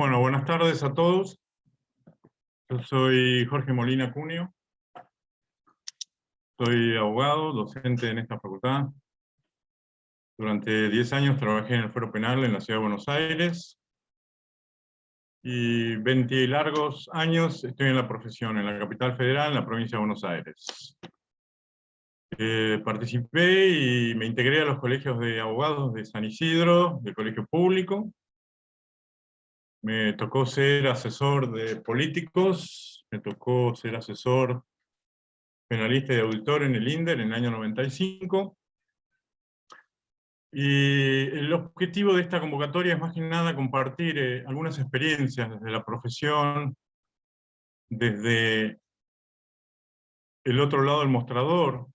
Bueno, buenas tardes a todos. Yo soy Jorge Molina Cunio. Soy abogado, docente en esta facultad. Durante 10 años trabajé en el Fuero Penal en la Ciudad de Buenos Aires. Y 20 y largos años estoy en la profesión, en la capital federal, en la provincia de Buenos Aires. Participé y me integré a los colegios de abogados de San Isidro, del Colegio Público. Me tocó ser asesor de políticos, me tocó ser asesor penalista y auditor en el INDER en el año 95. Y el objetivo de esta convocatoria es más que nada compartir algunas experiencias desde la profesión, desde el otro lado del mostrador,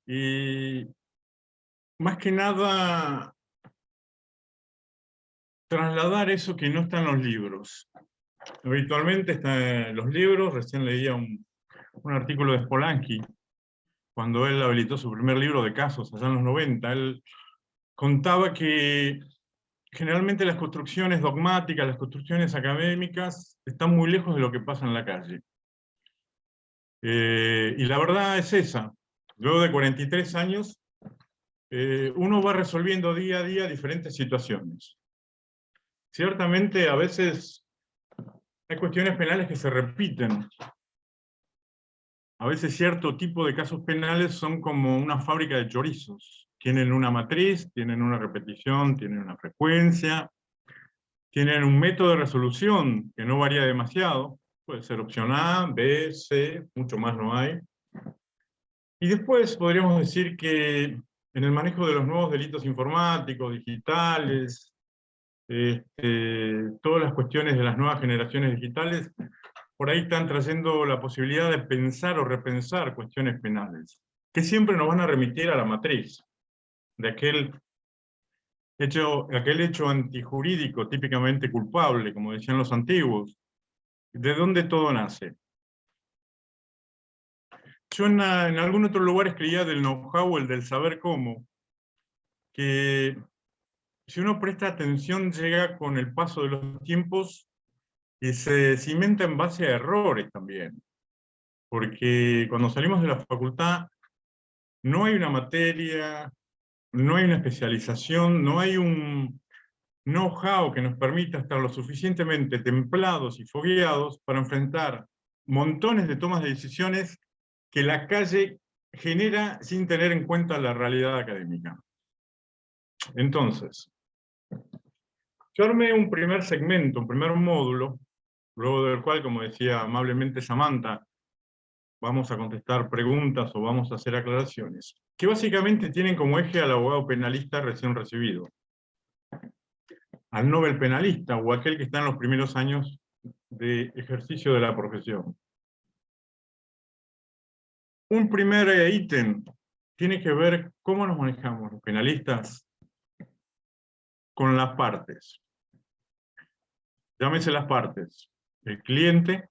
y más que nada trasladar eso que no está en los libros. Habitualmente está en los libros. Recién leía un artículo de Spolansky, cuando él habilitó su primer libro de casos allá en los 90, él contaba que generalmente las construcciones dogmáticas, las construcciones académicas, están muy lejos de lo que pasa en la calle. Y la verdad es esa. Luego de 43 años, uno va resolviendo día a día diferentes situaciones. Ciertamente, a veces hay cuestiones penales que se repiten. A veces cierto tipo de casos penales son como una fábrica de chorizos. Tienen una matriz, tienen una repetición, tienen una frecuencia, tienen un método de resolución que no varía demasiado. Puede ser opción A, B, C, mucho más no hay. Y después podríamos decir que en el manejo de los nuevos delitos informáticos, digitales, todas las cuestiones de las nuevas generaciones digitales, por ahí están trayendo la posibilidad de pensar o repensar cuestiones penales, que siempre nos van a remitir a la matriz de aquel hecho antijurídico, típicamente culpable, como decían los antiguos. ¿De dónde todo nace? Yo en algún otro lugar escribía del know-how, el del saber cómo, que si uno presta atención llega con el paso de los tiempos y se cimenta en base a errores también. Porque cuando salimos de la facultad no hay una materia, no hay una especialización, no hay un know-how que nos permita estar lo suficientemente templados y fogueados para enfrentar montones de tomas de decisiones que la calle genera sin tener en cuenta la realidad académica. Entonces, yo armé un primer segmento, un primer módulo, luego del cual, como decía amablemente Samantha, vamos a contestar preguntas o vamos a hacer aclaraciones, que básicamente tienen como eje al abogado penalista recién recibido, al Nobel penalista o aquel que está en los primeros años de ejercicio de la profesión. Un primer ítem tiene que ver cómo nos manejamos los penalistas con las partes. Llámese las partes el cliente,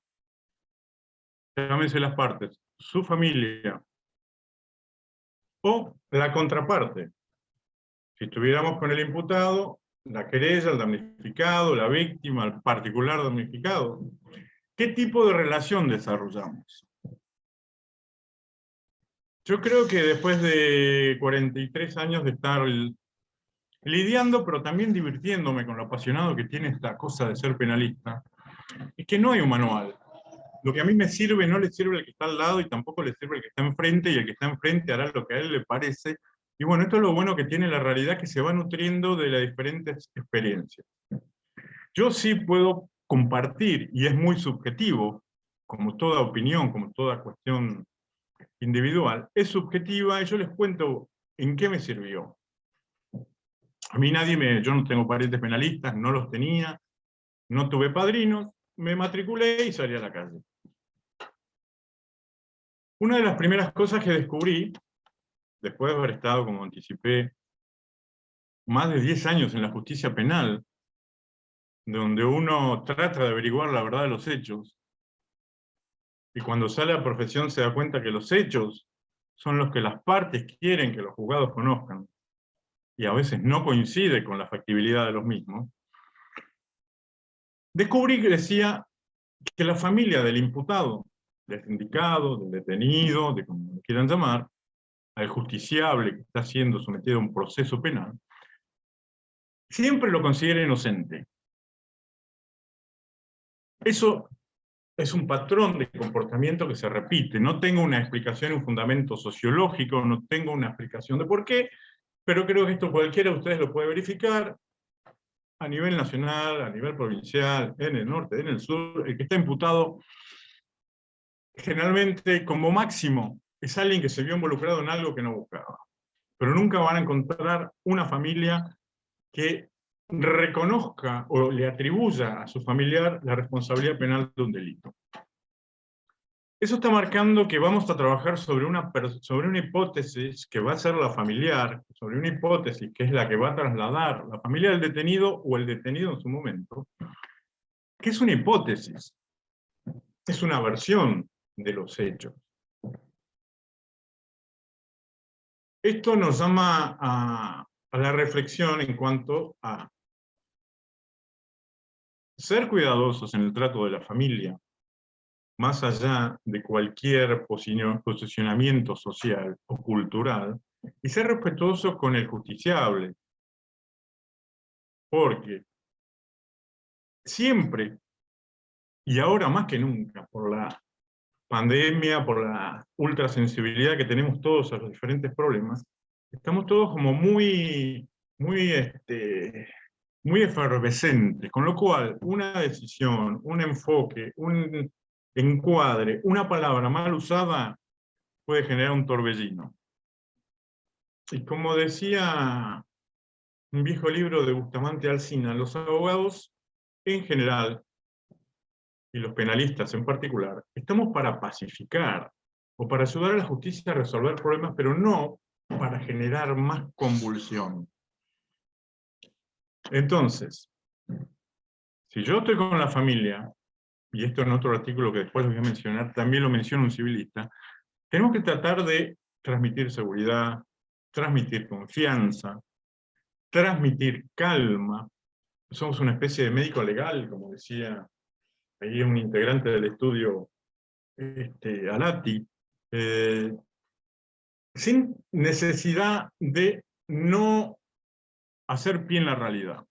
llámese las partes su familia, o la contraparte. Si estuviéramos con el imputado, la querella, el damnificado, la víctima, el particular damnificado, ¿qué tipo de relación desarrollamos? Yo creo que después de 43 años de estar lidiando, pero también divirtiéndome con lo apasionado que tiene esta cosa de ser penalista, es que no hay un manual. Lo que a mí me sirve no le sirve al que está al lado y tampoco le sirve al que está enfrente, y el que está enfrente hará lo que a él le parece. Y bueno, esto es lo bueno que tiene la realidad, que se va nutriendo de las diferentes experiencias. Yo sí puedo compartir, y es muy subjetivo, como toda opinión, como toda cuestión individual, es subjetiva, y yo les cuento en qué me sirvió. A mí yo no tengo parientes penalistas, no los tenía, no tuve padrinos, me matriculé y salí a la calle. Una de las primeras cosas que descubrí, después de haber estado, como anticipé, más de 10 años en la justicia penal, donde uno trata de averiguar la verdad de los hechos, y cuando sale a la profesión se da cuenta que los hechos son los que las partes quieren que los juzgados conozcan, y a veces no coincide con la factibilidad de los mismos, descubrí que decía que la familia del imputado, del indicado, del detenido, de como lo quieran llamar, al justiciable que está siendo sometido a un proceso penal, siempre lo considera inocente. Eso es un patrón de comportamiento que se repite. No tengo una explicación, un fundamento sociológico, no tengo una explicación de por qué, pero creo que esto cualquiera de ustedes lo puede verificar a nivel nacional, a nivel provincial, en el norte, en el sur. El que está imputado generalmente, como máximo, es alguien que se vio involucrado en algo que no buscaba. Pero nunca van a encontrar una familia que reconozca o le atribuya a su familiar la responsabilidad penal de un delito. Eso está marcando que vamos a trabajar sobre una hipótesis que va a ser la familiar, sobre una hipótesis que es la que va a trasladar la familia del detenido o el detenido en su momento, que es una hipótesis, es una versión de los hechos. Esto nos llama a la reflexión en cuanto a ser cuidadosos en el trato de la familia, más allá de cualquier posicionamiento social o cultural, y ser respetuoso con el justiciable, porque siempre, y ahora más que nunca, por la pandemia, por la ultrasensibilidad que tenemos todos a los diferentes problemas, estamos todos como muy efervescentes, con lo cual una decisión, un enfoque, un encuadre, una palabra mal usada puede generar un torbellino. Y como decía un viejo libro de Bustamante Alsina, los abogados en general, y los penalistas en particular, estamos para pacificar o para ayudar a la justicia a resolver problemas, pero no para generar más convulsión. Entonces, si yo estoy con la familia, y esto en otro artículo que después les voy a mencionar, también lo menciona un civilista, tenemos que tratar de transmitir seguridad, transmitir confianza, transmitir calma. Somos una especie de médico legal, como decía ahí un integrante del estudio Alati, sin necesidad de no hacer pie en la realidad.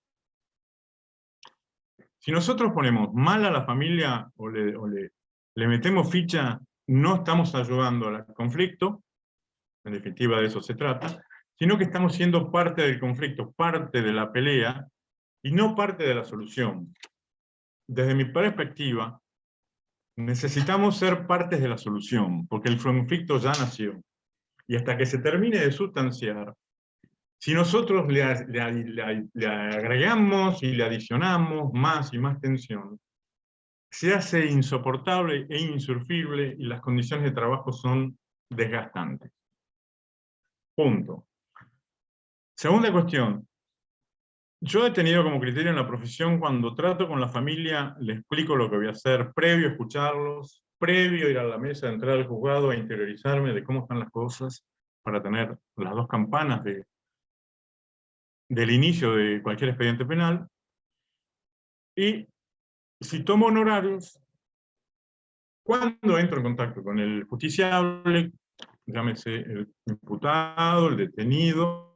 Si nosotros ponemos mal a la familia o le metemos ficha, no estamos ayudando al conflicto, en definitiva de eso se trata, sino que estamos siendo parte del conflicto, parte de la pelea, y no parte de la solución. Desde mi perspectiva, necesitamos ser partes de la solución, porque el conflicto ya nació. Y hasta que se termine de sustanciar, si nosotros le agregamos y le adicionamos más y más tensión, se hace insoportable e insurfible y las condiciones de trabajo son desgastantes. Punto. Segunda cuestión. Yo he tenido como criterio en la profesión, cuando trato con la familia, le explico lo que voy a hacer, previo a escucharlos, previo a ir a la mesa de entrada al juzgado, a interiorizarme de cómo están las cosas, para tener las dos campanas del inicio de cualquier expediente penal. Y si tomo honorarios, cuando entro en contacto con el justiciable, llámese el imputado, el detenido,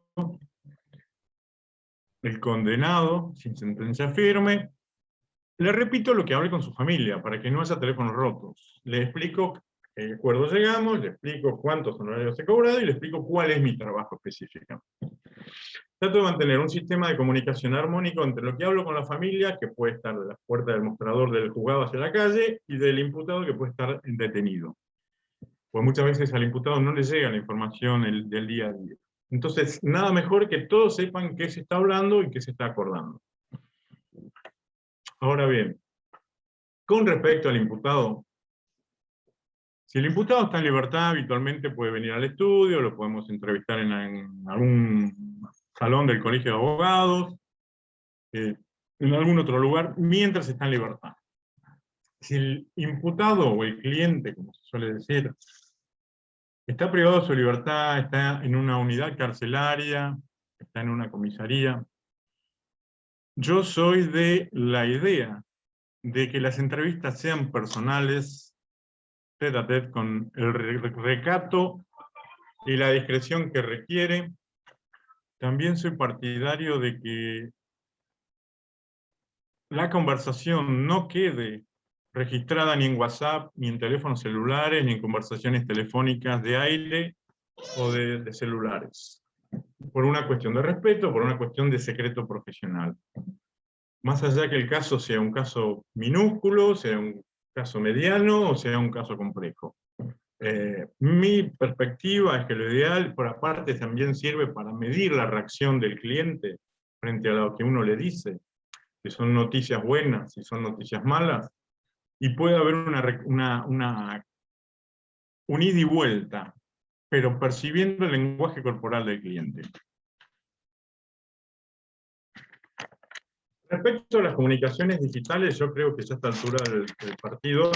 el condenado, sin sentencia firme, le repito lo que hablé con su familia, para que no haya teléfonos rotos. Le explico a qué acuerdo llegamos, le explico cuántos honorarios he cobrado y le explico cuál es mi trabajo específico. Trato de mantener un sistema de comunicación armónico entre lo que hablo con la familia, que puede estar de la puerta del mostrador del juzgado hacia la calle, y del imputado, que puede estar detenido. Pues muchas veces al imputado no le llega la información del día a día. Entonces, nada mejor que todos sepan qué se está hablando y qué se está acordando. Ahora bien, con respecto al imputado, si el imputado está en libertad, habitualmente puede venir al estudio, lo podemos entrevistar en algún salón del colegio de abogados, en algún otro lugar, mientras está en libertad. Si el imputado o el cliente, como se suele decir, está privado de su libertad, está en una unidad carcelaria, está en una comisaría, yo soy de la idea de que las entrevistas sean personales, tête a tête, con el recato y la discreción que requiere. También soy partidario de que la conversación no quede registrada ni en WhatsApp, ni en teléfonos celulares, ni en conversaciones telefónicas de aire o de celulares. Por una cuestión de respeto, por una cuestión de secreto profesional. Más allá que el caso sea un caso minúsculo, sea un caso mediano o sea un caso complejo. Mi perspectiva es que lo ideal, por aparte, también sirve para medir la reacción del cliente frente a lo que uno le dice, si son noticias buenas, si son noticias malas, y puede haber un ida y vuelta, pero percibiendo el lenguaje corporal del cliente. Respecto a las comunicaciones digitales, yo creo que ya a esta altura del partido,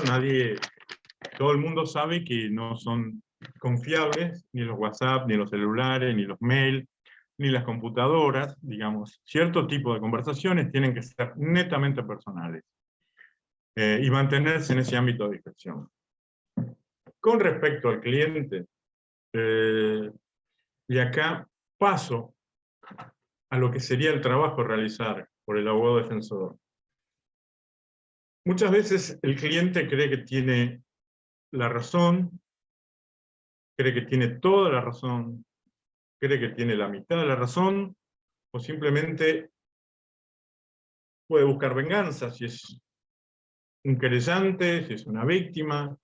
todo el mundo sabe que no son confiables ni los WhatsApp, ni los celulares, ni los mails, ni las computadoras. Digamos, cierto tipo de conversaciones tienen que ser netamente personales y mantenerse en ese ámbito de discreción. Con respecto al cliente, y acá paso a lo que sería el trabajo a realizar por el abogado defensor. Muchas veces el cliente cree que tiene la razón, cree que tiene toda la razón, cree que tiene la mitad de la razón, o simplemente puede buscar venganza si es un querellante, si es una víctima,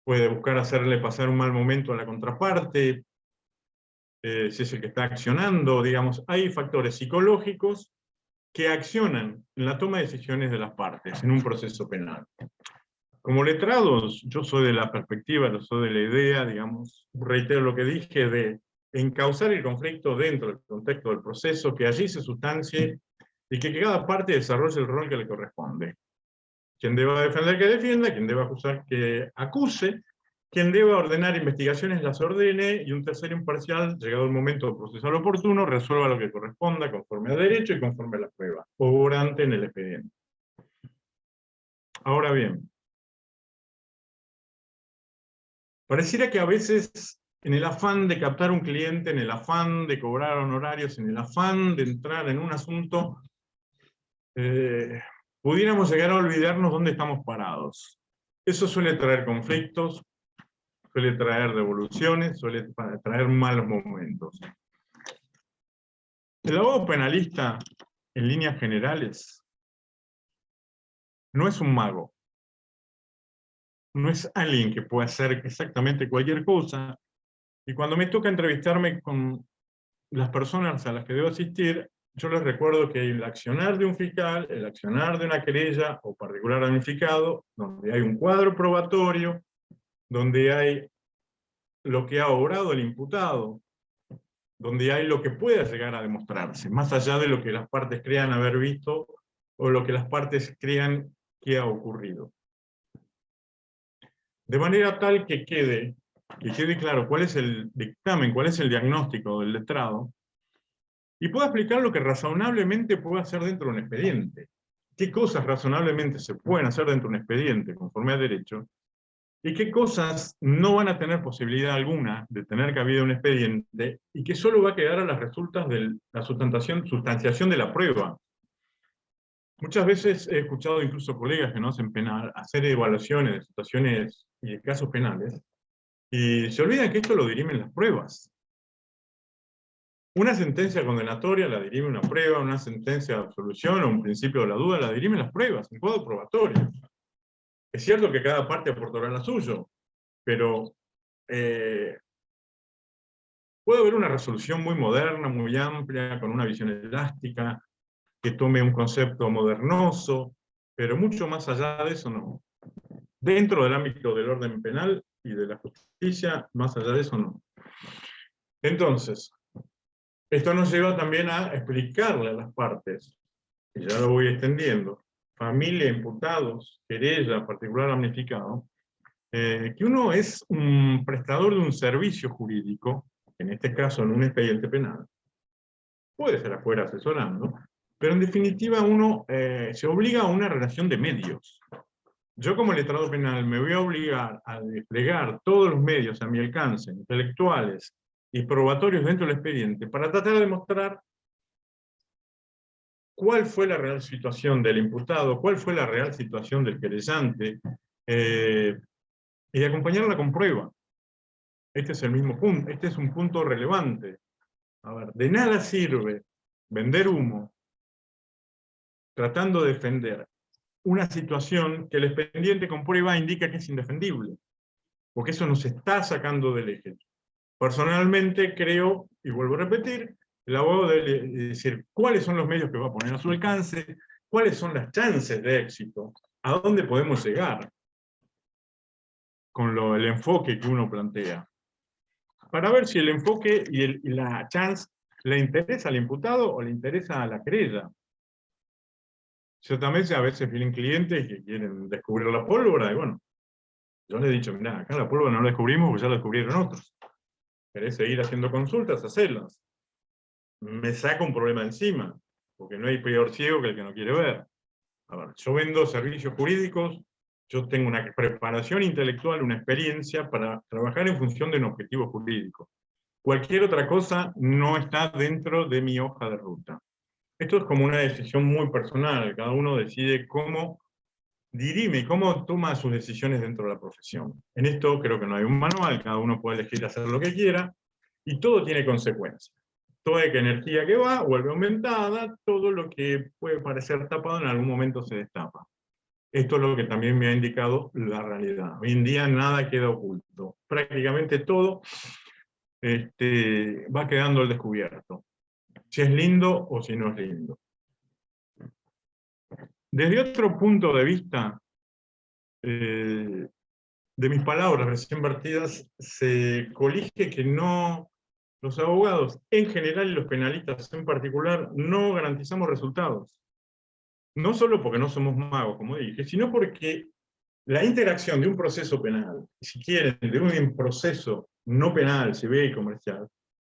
puede buscar hacerle pasar un mal momento a la contraparte, si es el que está accionando. Digamos, hay factores psicológicos que accionan en la toma de decisiones de las partes en un proceso penal. Como letrados, yo soy de la perspectiva, yo soy de la idea, digamos, reitero lo que dije, de encauzar el conflicto dentro del contexto del proceso, que allí se sustancie y que cada parte desarrolle el rol que le corresponde. Quien deba defender que defienda, quien deba acusar que acuse, quien deba ordenar investigaciones las ordene, y un tercero imparcial, llegado el momento procesal oportuno, resuelva lo que corresponda conforme a derecho y conforme a la prueba, obrante en el expediente. Ahora bien, pareciera que a veces, en el afán de captar un cliente, en el afán de cobrar honorarios, en el afán de entrar en un asunto, pudiéramos llegar a olvidarnos dónde estamos parados. Eso suele traer conflictos, suele traer devoluciones, suele traer malos momentos. El abogado penalista, en líneas generales, no es un mago. No es alguien que pueda hacer exactamente cualquier cosa. Y cuando me toca entrevistarme con las personas a las que debo asistir, yo les recuerdo que hay el accionar de un fiscal, el accionar de una querella o particular damnificado, donde hay un cuadro probatorio, donde hay lo que ha obrado el imputado, donde hay lo que pueda llegar a demostrarse, más allá de lo que las partes crean haber visto o lo que las partes crean que ha ocurrido. De manera tal que quede claro cuál es el dictamen, cuál es el diagnóstico del letrado, y pueda explicar lo que razonablemente puede hacer dentro de un expediente. ¿Qué cosas razonablemente se pueden hacer dentro de un expediente conforme a derecho? ¿Y qué cosas no van a tener posibilidad alguna de tener cabida en un expediente y que solo va a quedar a las resultas de la sustanciación de la prueba? Muchas veces he escuchado incluso colegas que no hacen penal hacer evaluaciones de situaciones y de casos penales, y se olvidan que esto lo dirimen las pruebas. Una sentencia condenatoria la dirime una prueba, una sentencia de absolución o un principio de la duda la dirimen las pruebas, un cuadro probatorio. Es cierto que cada parte aportará lo suyo, pero puede haber una resolución muy moderna, muy amplia, con una visión elástica, que tome un concepto modernoso, pero mucho más allá de eso no. Dentro del ámbito del orden penal y de la justicia, más allá de eso no. Entonces, esto nos lleva también a explicarle a las partes, y ya lo voy extendiendo, familia, imputados, querella, particular damnificado, que uno es un prestador de un servicio jurídico, en este caso en un expediente penal, puede ser afuera asesorando, Pero en definitiva uno se obliga a una relación de medios. Yo como letrado penal me voy a obligar a desplegar todos los medios a mi alcance, intelectuales y probatorios dentro del expediente, para tratar de demostrar cuál fue la real situación del imputado, cuál fue la real situación del querellante, y de acompañarla con prueba. Este es el mismo punto, este es un punto relevante. A ver, de nada sirve vender humo tratando de defender una situación que el expediente con prueba indica que es indefendible, porque eso nos está sacando del eje. Personalmente creo, y vuelvo a repetir, el abogado debe decir cuáles son los medios que va a poner a su alcance, cuáles son las chances de éxito, a dónde podemos llegar con el enfoque que uno plantea, para ver si el enfoque y la chance le interesa al imputado o le interesa a la querella. Ciertamente a veces vienen clientes que quieren descubrir la pólvora, y bueno, yo les he dicho, mirá, acá la pólvora no la descubrimos porque ya la descubrieron otros. ¿Querés seguir haciendo consultas? Hacerlas. Me saca un problema encima, porque no hay peor ciego que el que no quiere ver. A ver, yo vendo servicios jurídicos, yo tengo una preparación intelectual, una experiencia para trabajar en función de un objetivo jurídico. Cualquier otra cosa no está dentro de mi hoja de ruta. Esto es como una decisión muy personal, cada uno decide cómo dirime y cómo toma sus decisiones dentro de la profesión. En esto creo que no hay un manual, cada uno puede elegir hacer lo que quiera, y todo tiene consecuencias. Toda energía que va vuelve aumentada, todo lo que puede parecer tapado en algún momento se destapa. Esto es lo que también me ha indicado la realidad. Hoy en día nada queda oculto. Prácticamente todo va quedando al descubierto. Si es lindo o si no es lindo. Desde otro punto de vista, de mis palabras recién vertidas, se colige que no, los abogados en general y los penalistas en particular no garantizamos resultados. No solo porque no somos magos, como dije, sino porque la interacción de un proceso penal, si quieren, de un proceso no penal, civil y comercial,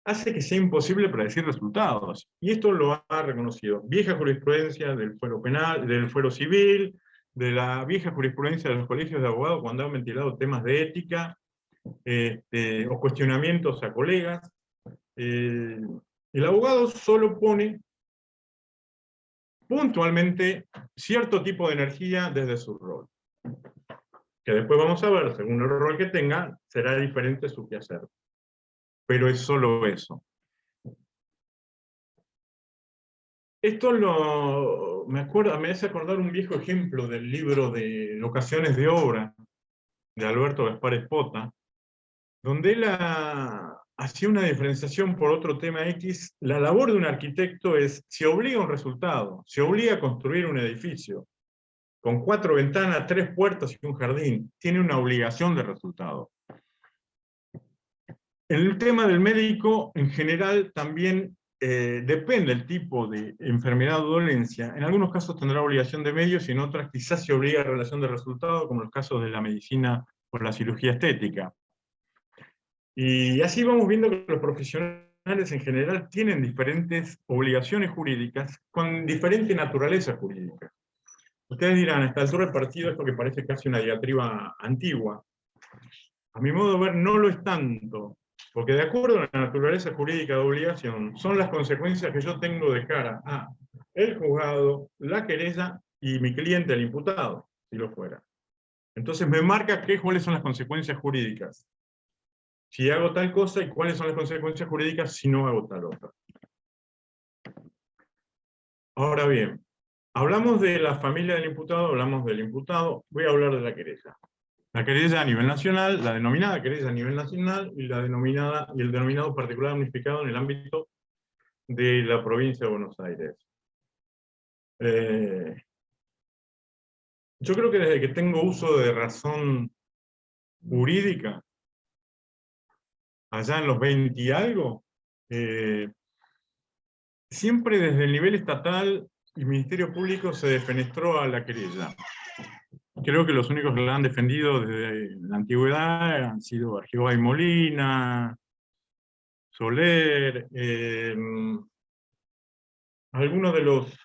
hace que sea imposible predecir resultados. Y esto lo ha reconocido vieja jurisprudencia del fuero penal, del fuero civil, de la vieja jurisprudencia de los colegios de abogados cuando han ventilado temas de ética, o cuestionamientos a colegas. El abogado solo pone puntualmente cierto tipo de energía desde su rol. Que después vamos a ver, según el rol que tenga, será diferente su quehacer. Pero es solo eso. Esto me hace acordar un viejo ejemplo del libro de Locaciones de Obra, de Alberto Gaspar Espota, donde él hacía una diferenciación por otro tema X. La labor de un arquitecto es, se obliga a un resultado, se obliga a construir un edificio, con 4 ventanas, 3 puertas y un jardín, tiene una obligación de resultado. En el tema del médico, en general, también depende del tipo de enfermedad o dolencia. En algunos casos tendrá obligación de medios y en otras quizás se obliga a relación de resultado, como los casos de la medicina o la cirugía estética. Y así vamos viendo que los profesionales en general tienen diferentes obligaciones jurídicas con diferente naturaleza jurídica. Ustedes dirán, a esta altura del partido esto que parece casi una diatriba antigua. A mi modo de ver, no lo es tanto, porque de acuerdo a la naturaleza jurídica de obligación, son las consecuencias que yo tengo de cara a el juzgado, la querella y mi cliente, el imputado, si lo fuera. Entonces me marca cuáles son las consecuencias jurídicas si hago tal cosa y cuáles son las consecuencias jurídicas si no hago tal otra. Ahora bien, hablamos de la familia del imputado, hablamos del imputado, voy a hablar de la querella. La querella a nivel nacional, la denominada querella a nivel nacional y el denominado particular unificado en el ámbito de la provincia de Buenos Aires. Yo creo que desde que tengo uso de razón jurídica, allá en los 20 y algo, siempre desde el nivel estatal y Ministerio Público se defenestró a la querella. Creo que los únicos que la han defendido desde la antigüedad han sido Argibay Molina, Soler, algunos de los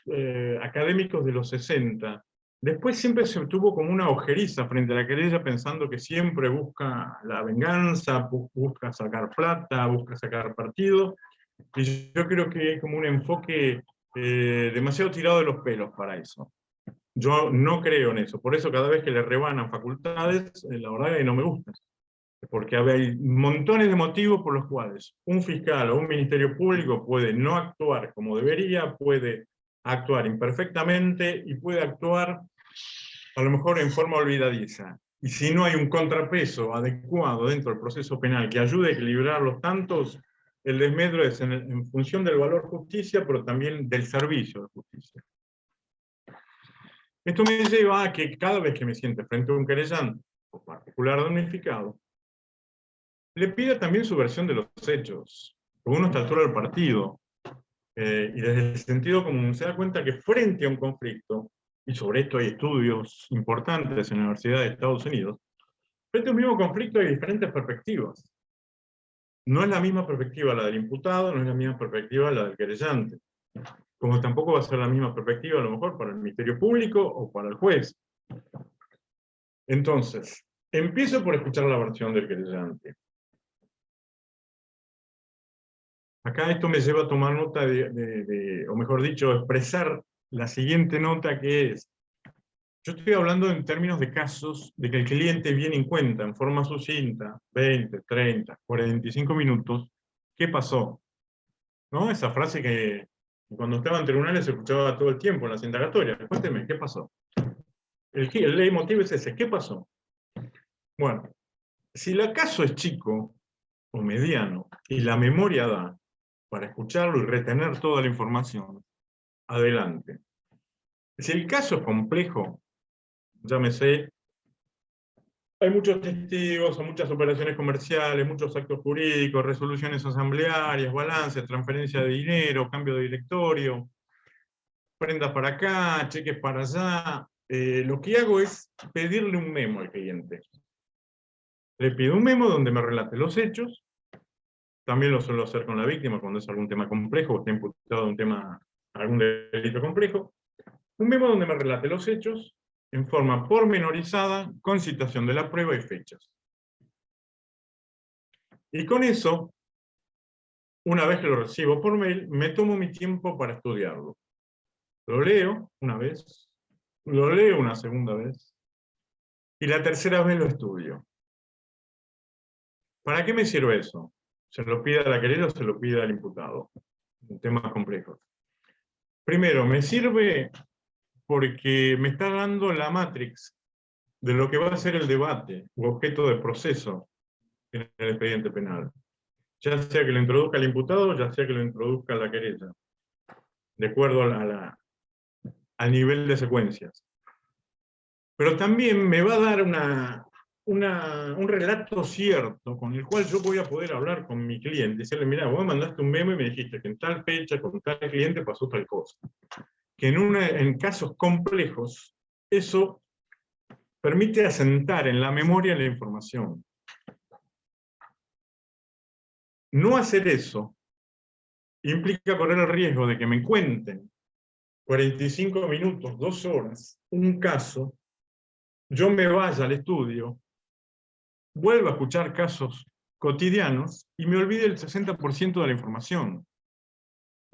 académicos de los 60. Después siempre se tuvo como una ojeriza frente a la querella, pensando que siempre busca la venganza, busca sacar plata, busca sacar partido, y yo creo que es como un enfoque demasiado tirado de los pelos para eso. Yo no creo en eso, por eso cada vez que le rebanan facultades, la verdad es que no me gusta. Porque hay montones de motivos por los cuales un fiscal o un ministerio público puede no actuar como debería, puede actuar imperfectamente y puede actuar a lo mejor en forma olvidadiza. Y si no hay un contrapeso adecuado dentro del proceso penal que ayude a equilibrar los tantos, el desmedro es en función del valor justicia, pero también del servicio de justicia. Esto me lleva a que cada vez que me siente frente a un querellante, o particular damnificado, le pida también su versión de los hechos, porque uno está a la altura del partido, y desde el sentido común se da cuenta que frente a un conflicto, y sobre esto hay estudios importantes en la Universidad de Estados Unidos, frente a un mismo conflicto hay diferentes perspectivas. No es la misma perspectiva la del imputado, no es la misma perspectiva la del querellante, como tampoco va a ser la misma perspectiva a lo mejor para el Ministerio Público o para el juez. Entonces, empiezo por escuchar la versión del querellante. Acá esto me lleva a tomar nota o mejor dicho, expresar la siguiente nota, que es: yo estoy hablando en términos de casos de que el cliente viene en cuenta en forma sucinta, 20, 30, 45 minutos, ¿qué pasó? ¿No? Esa frase que cuando estaba en tribunales se escuchaba todo el tiempo en las indagatorias. Cuénteme, ¿qué pasó? El leitmotiv es ese, ¿qué pasó? Bueno, si el caso es chico o mediano y la memoria da para escucharlo y retener toda la información, adelante. Si el caso es complejo, llámese, hay muchos testigos, hay muchas operaciones comerciales, muchos actos jurídicos, resoluciones asamblearias, balances, transferencia de dinero, cambio de directorio, prendas para acá, cheques para allá. Lo que hago es pedirle un memo al cliente. Le pido un memo donde me relate los hechos. También lo suelo hacer con la víctima cuando es algún tema complejo o está imputado algún delito complejo. Un memo donde me relate los hechos en forma pormenorizada, con citación de la prueba y fechas. Y con eso, una vez que lo recibo por mail, me tomo mi tiempo para estudiarlo. Lo leo una vez, lo leo una segunda vez, y la tercera vez lo estudio. ¿Para qué me sirve eso? ¿Se lo pide a la querella o se lo pide al imputado? Temas complejos. Primero, me sirve porque me está dando la matrix de lo que va a ser el debate u objeto de proceso en el expediente penal. Ya sea que lo introduzca el imputado, ya sea que lo introduzca la querella, de acuerdo al nivel de secuencias. Pero también me va a dar un relato cierto con el cual yo voy a poder hablar con mi cliente y decirle: mira, vos me mandaste un memo y me dijiste que en tal fecha, con tal cliente pasó tal cosa. Que en casos complejos, eso permite asentar en la memoria la información. No hacer eso implica correr el riesgo de que me cuenten 45 minutos, 2 horas, un caso, yo me vaya al estudio, vuelva a escuchar casos cotidianos y me olvide el 60% de la información.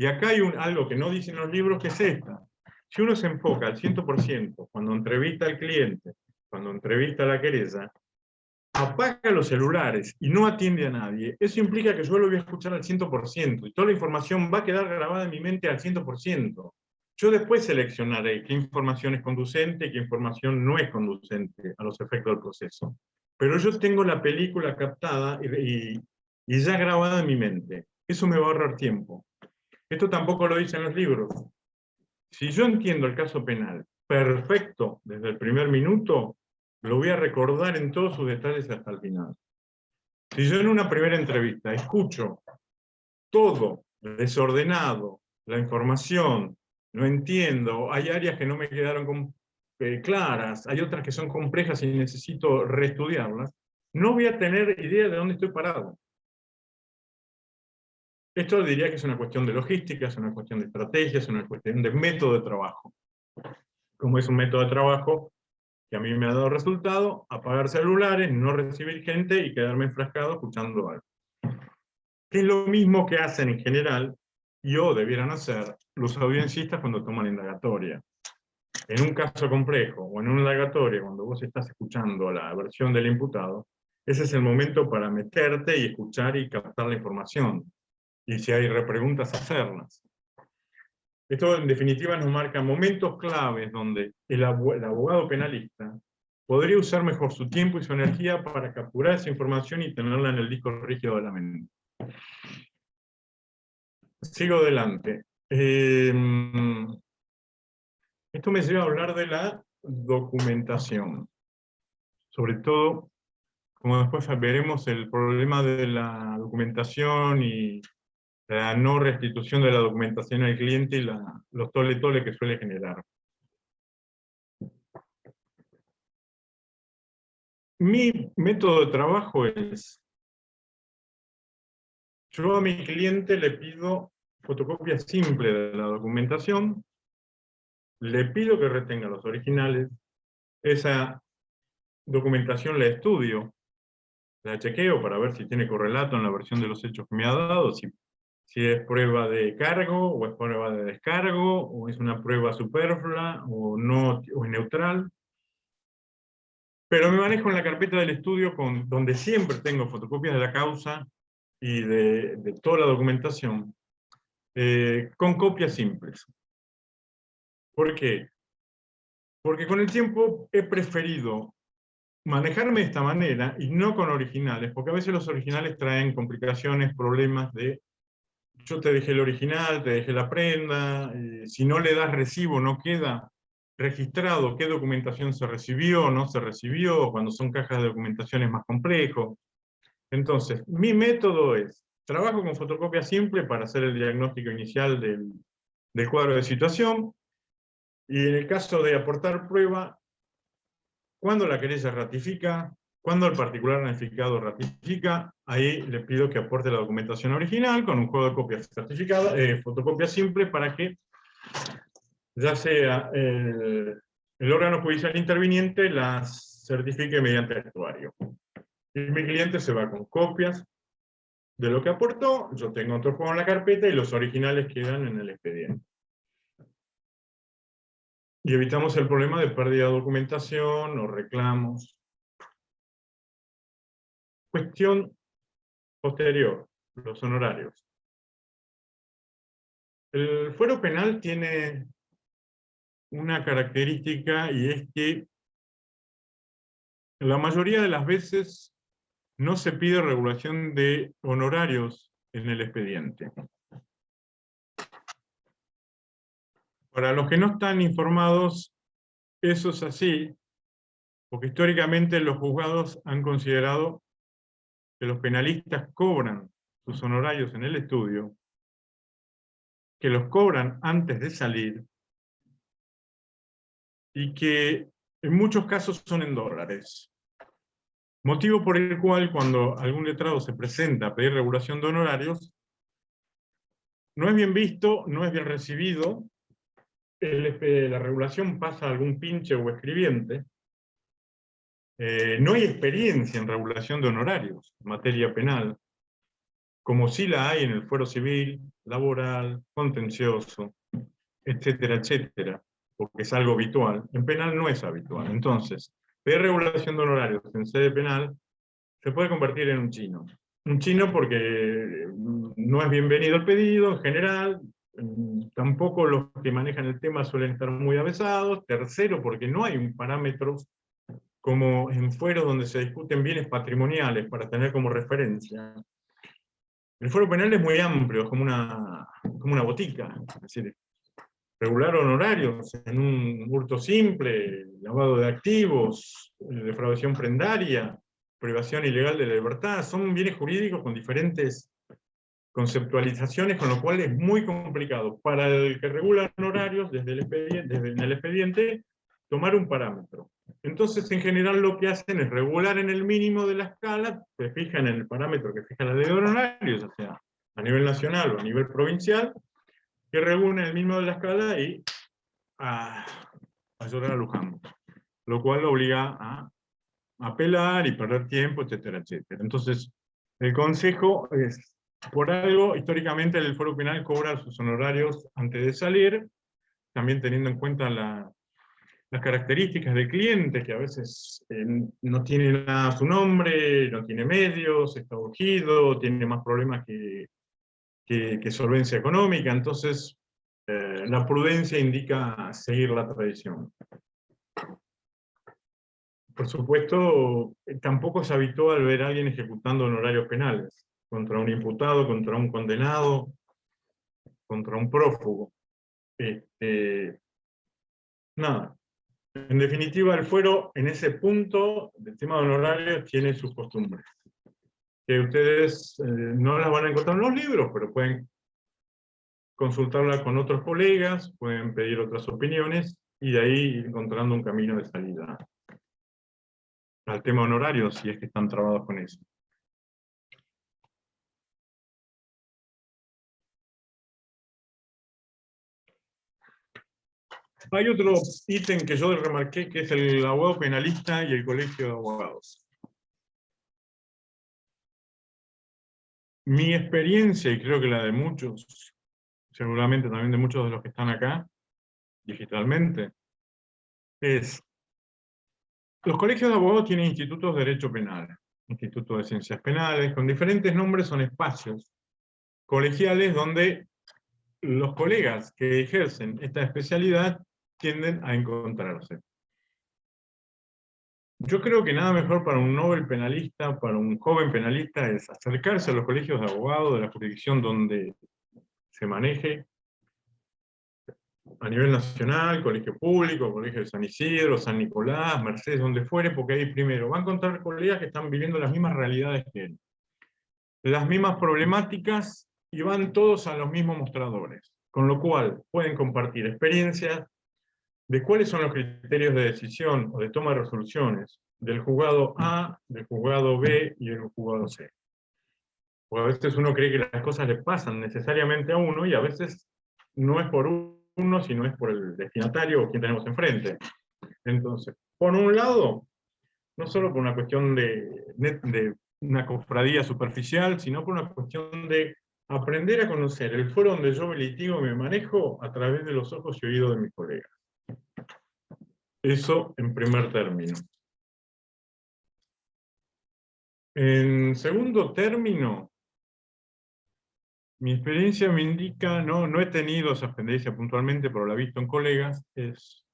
Y acá hay algo que no dicen los libros, que es esta. Si uno se enfoca al 100% cuando entrevista al cliente, cuando entrevista a la querella, apaga los celulares y no atiende a nadie, eso implica que yo lo voy a escuchar al 100% y toda la información va a quedar grabada en mi mente al 100%. Yo después seleccionaré qué información es conducente y qué información no es conducente a los efectos del proceso. Pero yo tengo la película captada y ya grabada en mi mente. Eso me va a ahorrar tiempo. Esto tampoco lo dicen los libros. Si yo entiendo el caso penal perfecto desde el primer minuto, lo voy a recordar en todos sus detalles hasta el final. Si yo en una primera entrevista escucho todo desordenado, la información, no entiendo, hay áreas que no me quedaron claras, hay otras que son complejas y necesito reestudiarlas, no voy a tener idea de dónde estoy parado. Esto diría que es una cuestión de logística, es una cuestión de estrategia, es una cuestión de método de trabajo. Como es un método de trabajo que a mí me ha dado resultado, apagar celulares, no recibir gente y quedarme enfrascado escuchando algo. Que es lo mismo que hacen en general, y o debieran hacer, los audienciistas cuando toman indagatoria. En un caso complejo o en una indagatoria, cuando vos estás escuchando la versión del imputado, ese es el momento para meterte y escuchar y captar la información. Y si hay repreguntas, hacerlas. Esto en definitiva nos marca momentos claves donde el abogado penalista podría usar mejor su tiempo y su energía para capturar esa información y tenerla en el disco rígido de la mente. Sigo adelante. Esto me lleva a hablar de la documentación. Sobre todo, como después veremos, el problema de la documentación y la no restitución de la documentación al cliente y los tole-tole que suele generar. Mi método de trabajo es, yo a mi cliente le pido fotocopia simple de la documentación, le pido que retenga los originales, esa documentación la estudio, la chequeo para ver si tiene correlato en la versión de los hechos que me ha dado, si es prueba de cargo, o es prueba de descargo, o es una prueba superflua, o no, o es neutral. Pero me manejo en la carpeta del estudio donde siempre tengo fotocopias de la causa y de toda la documentación, con copias simples. ¿Por qué? Porque con el tiempo he preferido manejarme de esta manera y no con originales, porque a veces los originales traen complicaciones, problemas de yo te dejé el original, te dejé la prenda, si no le das recibo no queda registrado qué documentación se recibió, no se recibió, cuando son cajas de documentación es más complejo. Entonces, mi método es, trabajo con fotocopia simple para hacer el diagnóstico inicial del cuadro de situación, y en el caso de aportar prueba, cuando la querella ratifica, cuando el particular notificado ratifica, ahí le pido que aporte la documentación original con un juego de copias certificadas, fotocopia simple, para que ya sea el órgano judicial interviniente las certifique mediante actuario. Y mi cliente se va con copias de lo que aportó, yo tengo otro juego en la carpeta y los originales quedan en el expediente. Y evitamos el problema de pérdida de documentación o reclamos. Cuestión posterior, los honorarios. El fuero penal tiene una característica, y es que la mayoría de las veces no se pide regulación de honorarios en el expediente. Para los que no están informados, eso es así, porque históricamente los juzgados han considerado que los penalistas cobran sus honorarios en el estudio, que los cobran antes de salir, y que en muchos casos son en dólares. Motivo por el cual cuando algún letrado se presenta a pedir regulación de honorarios, no es bien visto, no es bien recibido, la regulación pasa a algún pinche o escribiente, no hay experiencia en regulación de honorarios en materia penal, como sí la hay en el fuero civil, laboral, contencioso, etcétera, etcétera, porque es algo habitual. En penal no es habitual. Entonces, pedir regulación de honorarios en sede penal se puede convertir en un chino. Un chino porque no es bienvenido el pedido en general, tampoco los que manejan el tema suelen estar muy avesados. Tercero, porque no hay un parámetro como en fueros donde se discuten bienes patrimoniales para tener como referencia. El fuero penal es muy amplio, es como una botica. Es decir, regular honorarios en un hurto simple, lavado de activos, defraudación prendaria, privación ilegal de la libertad, son bienes jurídicos con diferentes conceptualizaciones, con lo cual es muy complicado para el que regula honorarios desde en el expediente tomar un parámetro. Entonces, en general, lo que hacen es regular en el mínimo de la escala, se fijan en el parámetro que fija la ley de honorarios, o sea, a nivel nacional o a nivel provincial, que reúne el mínimo de la escala y a llorar a Luján, lo cual lo obliga a apelar y perder tiempo, etcétera, etcétera. Entonces, el Consejo es, por algo, históricamente el Foro Penal cobra sus honorarios antes de salir, también teniendo en cuenta las características del cliente, que a veces no tiene nada a su nombre, no tiene medios, está urgido, tiene más problemas que solvencia económica, entonces la prudencia indica seguir la tradición. Por supuesto, tampoco es habitual ver a alguien ejecutando honorarios penales, contra un imputado, contra un condenado, contra un prófugo. Nada. En definitiva, el fuero, en ese punto, del tema de honorarios, tiene sus costumbres. Que ustedes no las van a encontrar en los libros, pero pueden consultarla con otros colegas, pueden pedir otras opiniones, y de ahí ir encontrando un camino de salida al tema honorario, si es que están trabados con eso. Hay otro ítem que yo remarqué, que es el abogado penalista y el colegio de abogados. Mi experiencia, y creo que la de muchos, seguramente también de muchos de los que están acá, digitalmente, es, los colegios de abogados tienen institutos de derecho penal, institutos de ciencias penales, con diferentes nombres, son espacios colegiales donde los colegas que ejercen esta especialidad tienden a encontrarse. Yo creo que nada mejor para un novel penalista, para un joven penalista, es acercarse a los colegios de abogados de la jurisdicción donde se maneje, a nivel nacional, colegio público, colegio de San Isidro, San Nicolás, Mercedes, donde fuere, porque ahí primero va a encontrar colegas que están viviendo las mismas realidades que él, las mismas problemáticas, y van todos a los mismos mostradores, con lo cual pueden compartir experiencias de cuáles son los criterios de decisión o de toma de resoluciones del juzgado A, del juzgado B y del juzgado C. Porque a veces uno cree que las cosas le pasan necesariamente a uno, y a veces no es por uno, sino es por el destinatario o quien tenemos enfrente. Entonces, por un lado, no solo por una cuestión de una cofradía superficial, sino por una cuestión de aprender a conocer el foro donde yo me litigo y me manejo a través de los ojos y oídos de mis colegas. Eso en primer término. En segundo término, mi experiencia me indica, no he tenido esa experiencia puntualmente, pero la he visto en colegas, es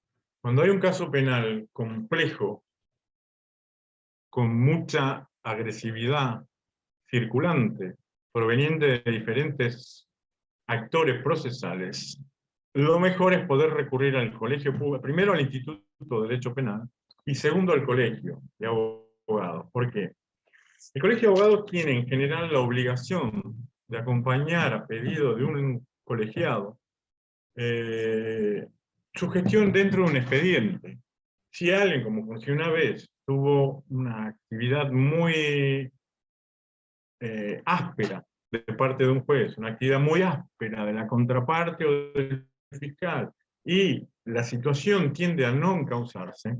cuando hay un caso penal complejo, con mucha agresividad circulante, proveniente de diferentes actores procesales, lo mejor es poder recurrir al colegio público, primero al Instituto de Derecho Penal, y segundo al colegio de abogados. ¿Por qué? El colegio de abogados tiene en general la obligación de acompañar a pedido de un colegiado su gestión dentro de un expediente. Si alguien, como funcionó una vez, tuvo una actividad muy áspera de parte de un juez, una actividad muy áspera de la contraparte o del fiscal, y la situación tiende a no encauzarse,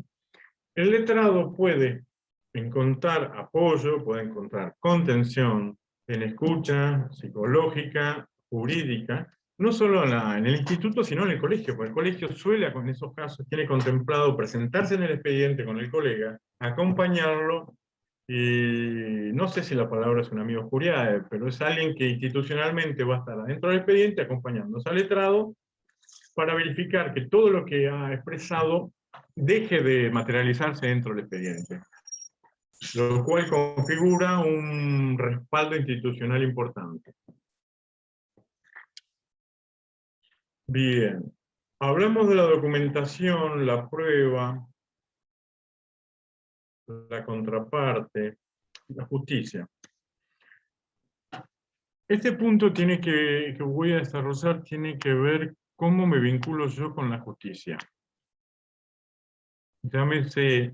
el letrado puede encontrar apoyo, puede encontrar contención en escucha psicológica, jurídica, no solo en el instituto, sino en el colegio, porque el colegio suele, en esos casos, tiene contemplado presentarse en el expediente con el colega, acompañarlo, y no sé si la palabra es un amigo curiae, pero es alguien que institucionalmente va a estar adentro del expediente acompañándose al letrado para verificar que todo lo que ha expresado deje de materializarse dentro del expediente, lo cual configura un respaldo institucional importante. Bien, hablamos de la documentación, la prueba, la contraparte, la justicia. Este punto que voy a desarrollar tiene que ver cómo me vinculo yo con la justicia. Llámese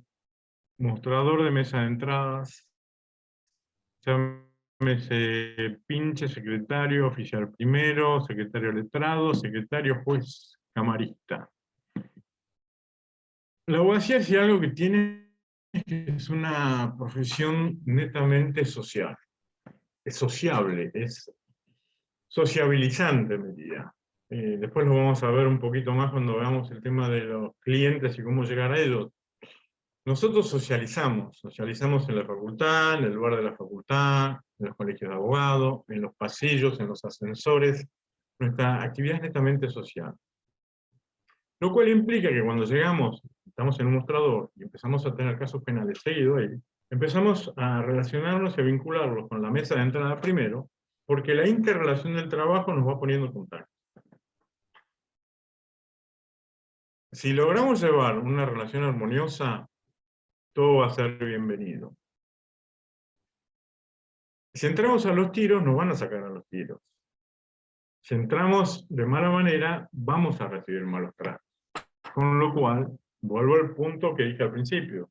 mostrador de mesa de entradas, llámese llámese pinche, secretario, oficial primero, secretario letrado, secretario, juez, camarista. La abogacía es algo que tiene, es que es una profesión netamente social. Es sociable, es sociabilizante, me diría. Después lo vamos a ver un poquito más cuando veamos el tema de los clientes y cómo llegar a ellos. Nosotros socializamos en la facultad, en el lugar de la facultad, en los colegios de abogados, en los pasillos, en los ascensores. Nuestra actividad es netamente social. Lo cual implica que cuando llegamos, estamos en un mostrador y empezamos a tener casos penales seguidos ahí, empezamos a relacionarnos y a vincularlos con la mesa de entrada primero, porque la interrelación del trabajo nos va poniendo en contacto. Si logramos llevar una relación armoniosa, todo va a ser bienvenido. Si entramos a los tiros, nos van a sacar a los tiros. Si entramos de mala manera, vamos a recibir malos tratos. Con lo cual, vuelvo al punto que dije al principio.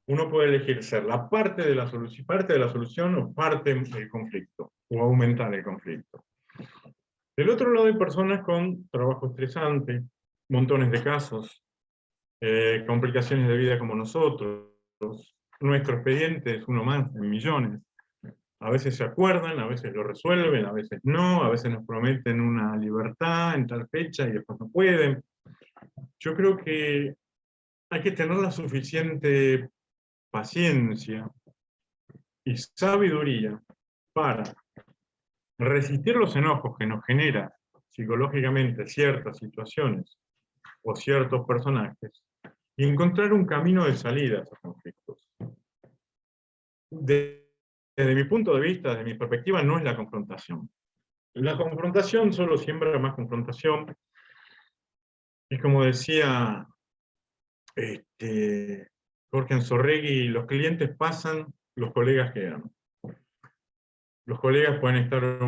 Uno puede elegir ser la parte de la solución o parte del conflicto, o aumentar el conflicto. Del otro lado hay personas con trabajo estresante, montones de casos, complicaciones de vida como nosotros. Nuestro expediente es uno más en millones. A veces se acuerdan, a veces lo resuelven, a veces no, a veces nos prometen una libertad en tal fecha y después no pueden. Yo creo que hay que tener la suficiente paciencia y sabiduría para resistir los enojos que nos genera psicológicamente ciertas situaciones o ciertos personajes y encontrar un camino de salida a esos conflictos. Desde mi punto de vista, desde mi perspectiva, no es la confrontación. La confrontación solo siembra más confrontación. Es como decía Jorge Anzorregui, los clientes pasan, los colegas quedan. Los colegas pueden estar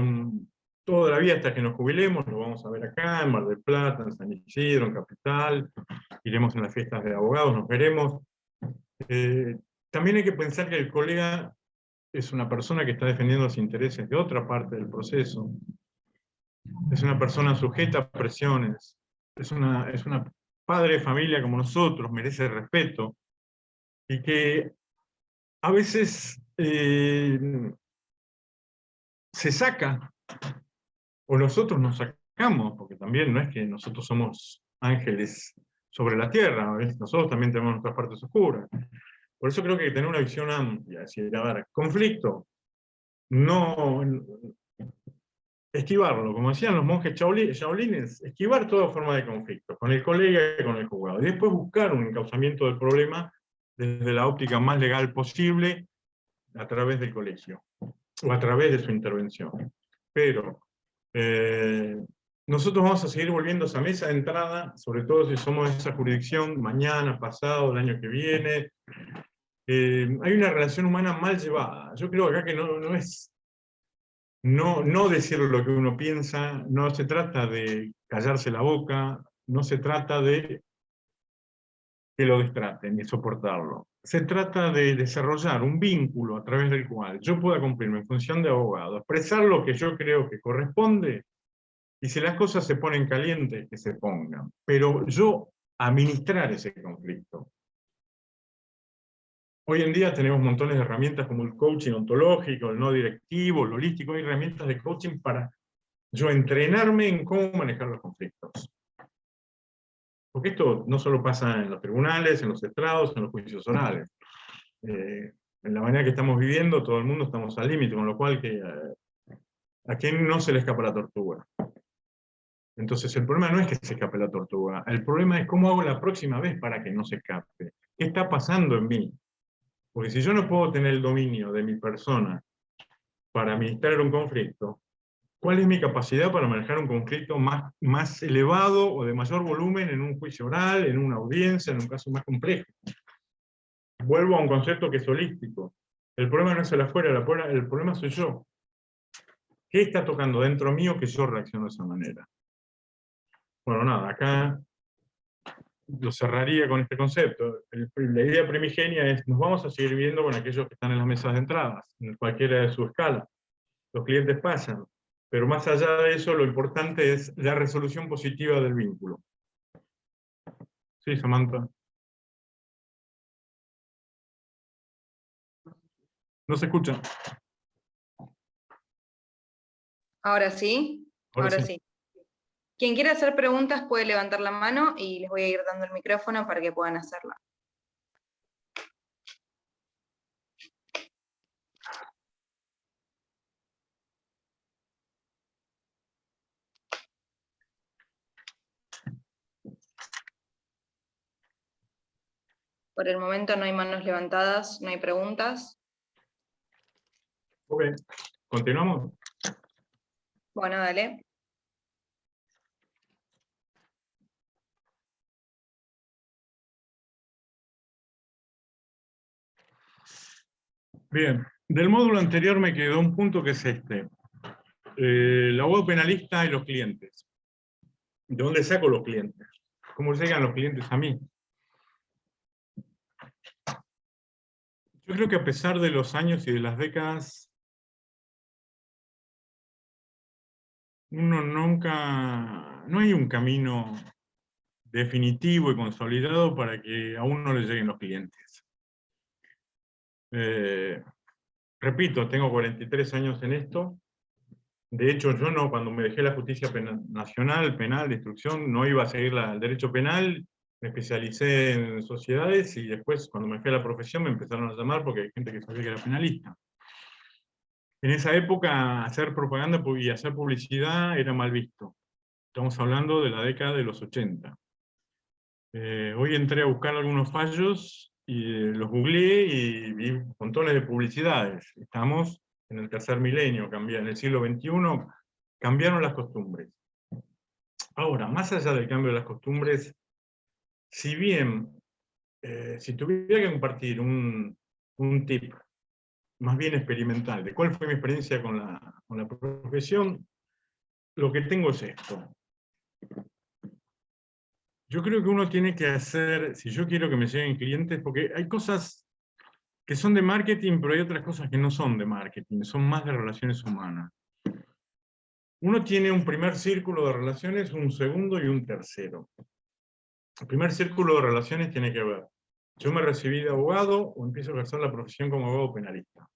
toda la vida hasta que nos jubilemos, lo vamos a ver acá, en Mar del Plata, en San Isidro, en Capital, iremos en las fiestas de abogados, nos veremos. También hay que pensar que el colega es una persona que está defendiendo los intereses de otra parte del proceso, es una persona sujeta a presiones, es una padre de familia como nosotros, merece respeto, y que a veces se saca, o nosotros nos sacamos, porque también no es que nosotros somos ángeles sobre la tierra, ¿ves? Nosotros también tenemos nuestras partes oscuras. Por eso creo que hay que tener una visión amplia, es decir, a ver, conflicto, no esquivarlo, como decían los monjes shaolines, esquivar toda forma de conflicto, con el colega y con el juzgado, y después buscar un encauzamiento del problema desde la óptica más legal posible, a través del colegio, o a través de su intervención. Pero nosotros vamos a seguir volviendo a esa mesa de entrada, sobre todo si somos de esa jurisdicción, mañana, pasado, el año que viene. Hay una relación humana mal llevada. Yo creo acá que no es no decir lo que uno piensa, no se trata de callarse la boca, no se trata de que lo destraten ni soportarlo. Se trata de desarrollar un vínculo a través del cual yo pueda cumplir mi función de abogado, expresar lo que yo creo que corresponde, y si las cosas se ponen calientes, que se pongan. Pero yo administrar ese conflicto. Hoy en día tenemos montones de herramientas como el coaching ontológico, el no directivo, el holístico. Hay herramientas de coaching para yo entrenarme en cómo manejar los conflictos. Porque esto no solo pasa en los tribunales, en los estrados, en los juicios orales. En la manera que estamos viviendo, todo el mundo estamos al límite, con lo cual a quién no se le escapa la tortuga. Entonces el problema no es que se escape la tortuga, el problema es cómo hago la próxima vez para que no se escape. ¿Qué está pasando en mí? Porque si yo no puedo tener el dominio de mi persona para administrar un conflicto, ¿cuál es mi capacidad para manejar un conflicto más elevado o de mayor volumen en un juicio oral, en una audiencia, en un caso más complejo? Vuelvo a un concepto que es holístico. El problema no es el afuera, el problema soy yo. ¿Qué está tocando dentro mío que yo reacciono de esa manera? Bueno, nada, acá lo cerraría con este concepto. La idea primigenia es, nos vamos a seguir viendo con aquellos que están en las mesas de entradas, en cualquiera de su escala. los clientes pasan. Pero más allá de eso, lo importante es la resolución positiva del vínculo. Sí, Samantha. No se escucha. Ahora sí, Ahora ahora sí. sí. Quien quiera hacer preguntas puede levantar la mano y les voy a ir dando el micrófono para que puedan hacerla. Por el momento no hay manos levantadas, no hay preguntas. Ok, continuamos. Bueno, dale. Bien, del módulo anterior me quedó un punto que es este. El abogado penalista y los clientes. ¿De dónde saco los clientes? ¿Cómo llegan los clientes a mí? Yo creo que a pesar de los años y de las décadas, no hay un camino definitivo y consolidado para que a uno le lleguen los clientes. Repito, tengo 43 años en esto. De hecho, yo no, cuando me dejé la justicia nacional, penal, de instrucción, no iba a seguir el derecho penal, me especialicé en sociedades y después, cuando me fui a la profesión, me empezaron a llamar porque hay gente que sabía que era penalista. En esa época, hacer propaganda y hacer publicidad era mal visto. Estamos hablando de la década de los 80. Hoy entré a buscar algunos fallos y los googleé y vi montones de publicidades. Estamos en el tercer milenio, en el siglo XXI, cambiaron las costumbres. Ahora, más allá del cambio de las costumbres, si bien, si tuviera que compartir un tip más bien experimental de cuál fue mi experiencia con la profesión, lo que tengo es esto. Yo creo que uno tiene que hacer, si yo quiero que me lleguen clientes, porque hay cosas que son de marketing, pero hay otras cosas que no son de marketing, son más de relaciones humanas. Uno tiene un primer círculo de relaciones, un segundo y un tercero. El primer círculo de relaciones tiene que ver, yo me recibí de abogado o empiezo a ejercer la profesión como abogado penalista.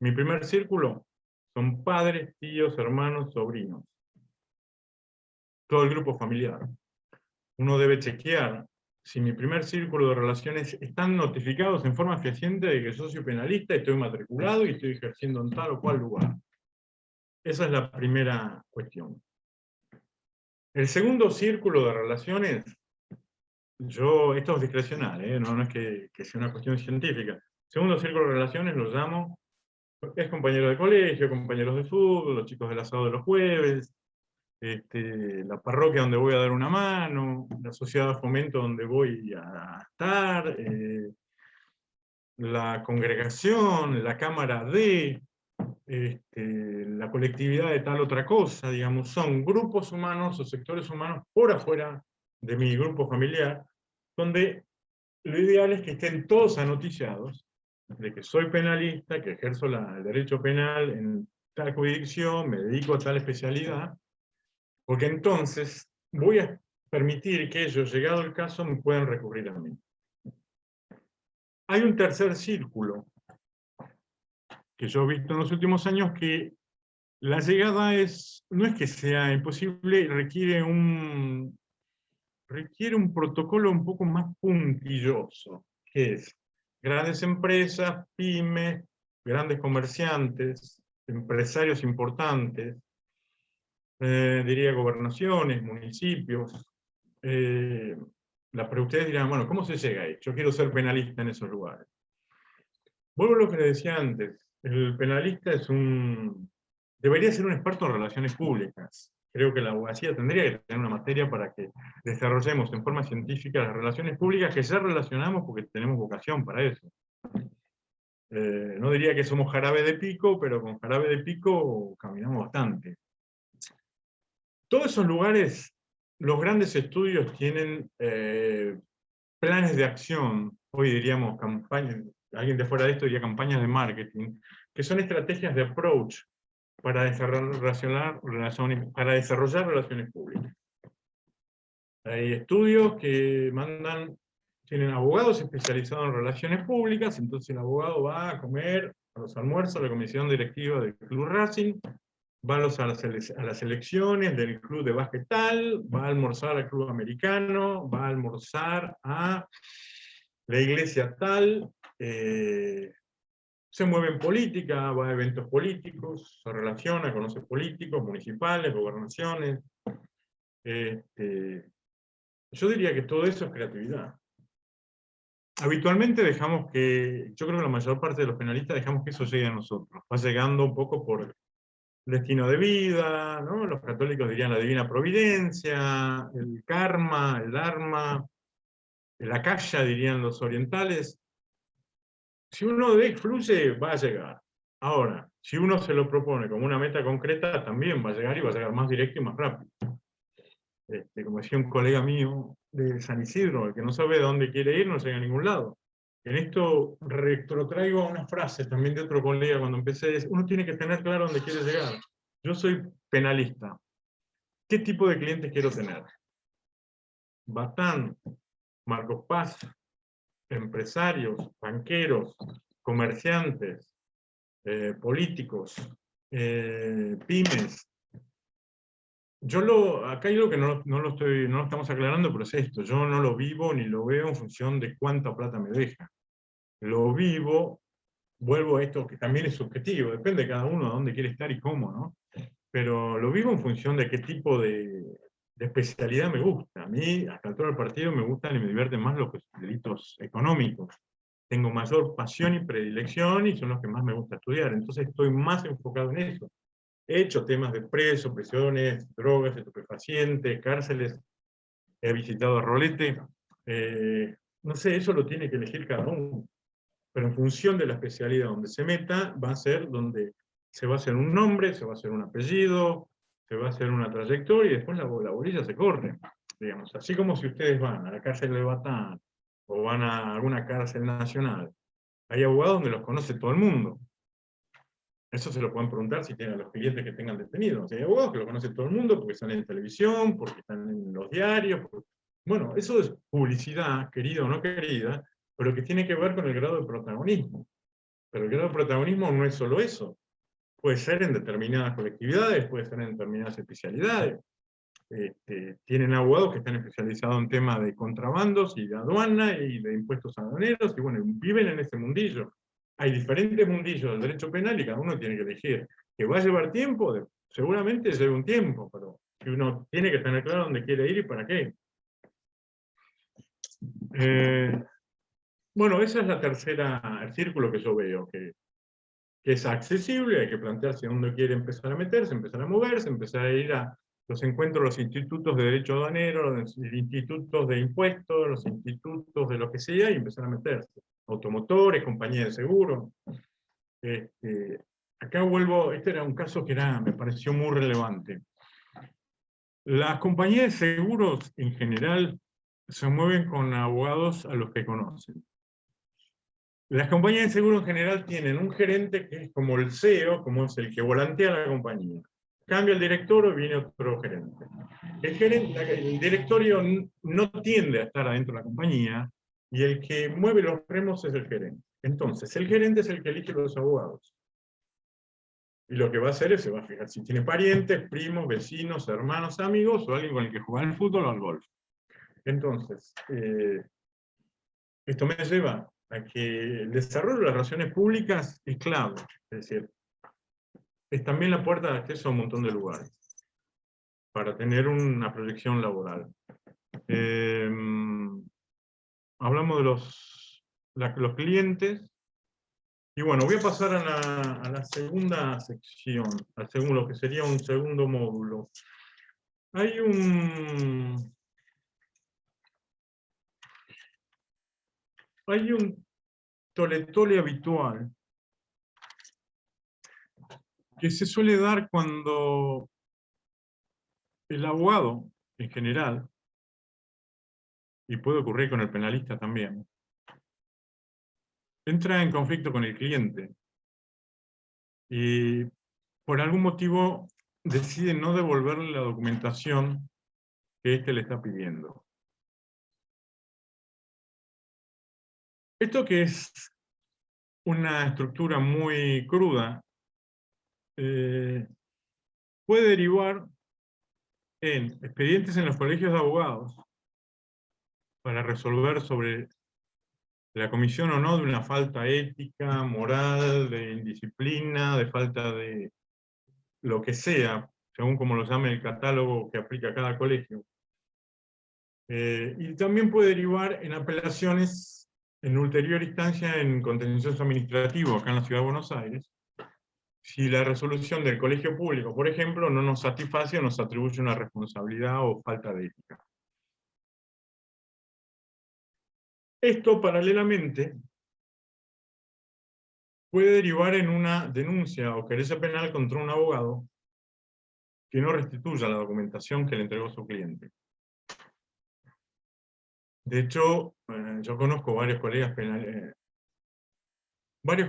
Mi primer círculo son padres, tíos, hermanos, sobrinos. Todo el grupo familiar. Uno debe chequear si mi primer círculo de relaciones están notificados en forma fehaciente de que soy penalista, estoy matriculado y estoy ejerciendo en tal o cual lugar. Esa es la primera cuestión. El segundo círculo de relaciones, esto es discrecional, no es que sea una cuestión científica. Segundo círculo de relaciones lo llamo, es compañero de colegio, compañeros de fútbol, los chicos del asado de los jueves, la parroquia donde voy a dar una mano, la sociedad de fomento donde voy a estar, la congregación, la cámara la colectividad de tal otra cosa, digamos, son grupos humanos o sectores humanos por afuera de mi grupo familiar, donde lo ideal es que estén todos anoticiados de que soy penalista, que ejerzo el derecho penal en tal jurisdicción, me dedico a tal especialidad, porque entonces voy a permitir que ellos, llegado el caso, me puedan recurrir a mí. Hay un tercer círculo que yo he visto en los últimos años que la llegada no es que sea imposible, requiere un protocolo un poco más puntilloso, que es grandes empresas, pymes, grandes comerciantes, empresarios importantes, diría gobernaciones, municipios. Ustedes dirán, bueno, ¿cómo se llega ahí? Yo quiero ser penalista en esos lugares. Vuelvo a lo que les decía antes, el penalista debería ser un experto en relaciones públicas. Creo que la abogacía tendría que tener una materia para que desarrollemos en forma científica las relaciones públicas que ya relacionamos porque tenemos vocación para eso. No diría que somos jarabe de pico, pero con jarabe de pico caminamos bastante. Todos esos lugares, los grandes estudios tienen planes de acción, hoy diríamos campañas, alguien de fuera de esto diría campañas de marketing, que son estrategias de approach para desarrollar relaciones públicas. Hay estudios que tienen abogados especializados en relaciones públicas, entonces el abogado va a comer a los almuerzos a la comisión directiva del Club Racing, va a las elecciones del club de básquet tal, va a almorzar al club americano, va a almorzar a la iglesia tal, se mueve en política, va a eventos políticos, se relaciona, conoce políticos, municipales, gobernaciones. Yo diría que todo eso es creatividad. Habitualmente yo creo que la mayor parte de los penalistas dejamos que eso llegue a nosotros. Va llegando un poco por destino de vida, ¿no? Los católicos dirían la divina providencia, el karma, el dharma, la akasha dirían los orientales. Si uno fluye, va a llegar. Ahora, si uno se lo propone como una meta concreta, también va a llegar y va a llegar más directo y más rápido. Como decía un colega mío de San Isidro, el que no sabe de dónde quiere ir no llega a ningún lado. En esto retrotraigo a una frase también de otro colega cuando empecé, uno tiene que tener claro dónde quiere llegar. Yo soy penalista. ¿Qué tipo de clientes quiero tener? Batán, Marcos Paz, empresarios, banqueros, comerciantes, políticos, pymes. Acá hay algo que no lo estamos aclarando, pero es esto: yo no lo vivo ni lo veo en función de cuánta plata me deja. Lo vivo, vuelvo a esto que también es subjetivo, depende de cada uno de dónde quiere estar y cómo, ¿no? Pero lo vivo en función de qué tipo de especialidad me gusta. A mí, hasta el del partido, me gustan y me divierten más los delitos económicos. Tengo mayor pasión y predilección y son los que más me gusta estudiar. Entonces estoy más enfocado en eso. He hecho temas de presos, prisiones, drogas, estupefacientes, cárceles. He visitado a Rolete. No sé, eso lo tiene que elegir cada uno. Pero en función de la especialidad donde se meta, va a ser donde se va a hacer un nombre, se va a hacer un apellido, se va a hacer una trayectoria y después la bolilla se corre. Digamos. Así como si ustedes van a la cárcel de Batán o van a alguna cárcel nacional, hay abogados donde los conoce todo el mundo. Eso se lo pueden preguntar si tienen a los clientes que tengan detenidos. Hay abogados que lo conoce todo el mundo porque están en televisión, porque están en los diarios. Bueno, eso es publicidad, querida o no querida, pero que tiene que ver con el grado de protagonismo. Pero el grado de protagonismo no es solo eso. Puede ser en determinadas colectividades, puede ser en determinadas especialidades. Tienen abogados que están especializados en temas de contrabandos y de aduana y de impuestos aduaneros, y bueno, viven en ese mundillo. Hay diferentes mundillos del derecho penal y cada uno tiene que elegir. ¿Que va a llevar tiempo? Seguramente lleva un tiempo, pero uno tiene que tener claro dónde quiere ir y para qué. Bueno, esa es el círculo que yo veo, que es accesible, hay que plantearse dónde quiere empezar a meterse, empezar a moverse, empezar a ir a los encuentros, los institutos de derecho aduanero, los institutos de impuestos, los institutos de lo que sea, y empezar a meterse. Automotores, compañías de seguro. Acá vuelvo, este era un caso que me pareció muy relevante. Las compañías de seguros, en general, se mueven con abogados a los que conocen. Las compañías de seguro en general tienen un gerente que es como el CEO, como es el que volantea la compañía. Cambia el directorio y viene otro gerente. El directorio no tiende a estar adentro de la compañía y el que mueve los remos es el gerente. Entonces, el gerente es el que elige los abogados. Y lo que va a hacer es, se va a fijar si tiene parientes, primos, vecinos, hermanos, amigos o alguien con el que jugar al fútbol o al golf. Entonces, esto me lleva a que el desarrollo de las relaciones públicas es clave. Es decir, es también la puerta de acceso a un montón de lugares para tener una proyección laboral. Hablamos de los clientes. Y bueno, voy a pasar a la segunda sección, lo que sería un segundo módulo. Hay un tole-tole habitual que se suele dar cuando el abogado, en general, y puede ocurrir con el penalista también, entra en conflicto con el cliente. Y por algún motivo decide no devolverle la documentación que éste le está pidiendo. Esto, que es una estructura muy cruda, puede derivar en expedientes en los colegios de abogados para resolver sobre la comisión o no de una falta ética, moral, de indisciplina, de falta de lo que sea, según como lo llame el catálogo que aplica cada colegio. Y también puede derivar en apelaciones en ulterior instancia en contencioso administrativo acá en la Ciudad de Buenos Aires, si la resolución del colegio público, por ejemplo, no nos satisface o nos atribuye una responsabilidad o falta de ética. Esto, paralelamente, puede derivar en una denuncia o querella penal contra un abogado que no restituya la documentación que le entregó su cliente. De hecho, yo conozco varios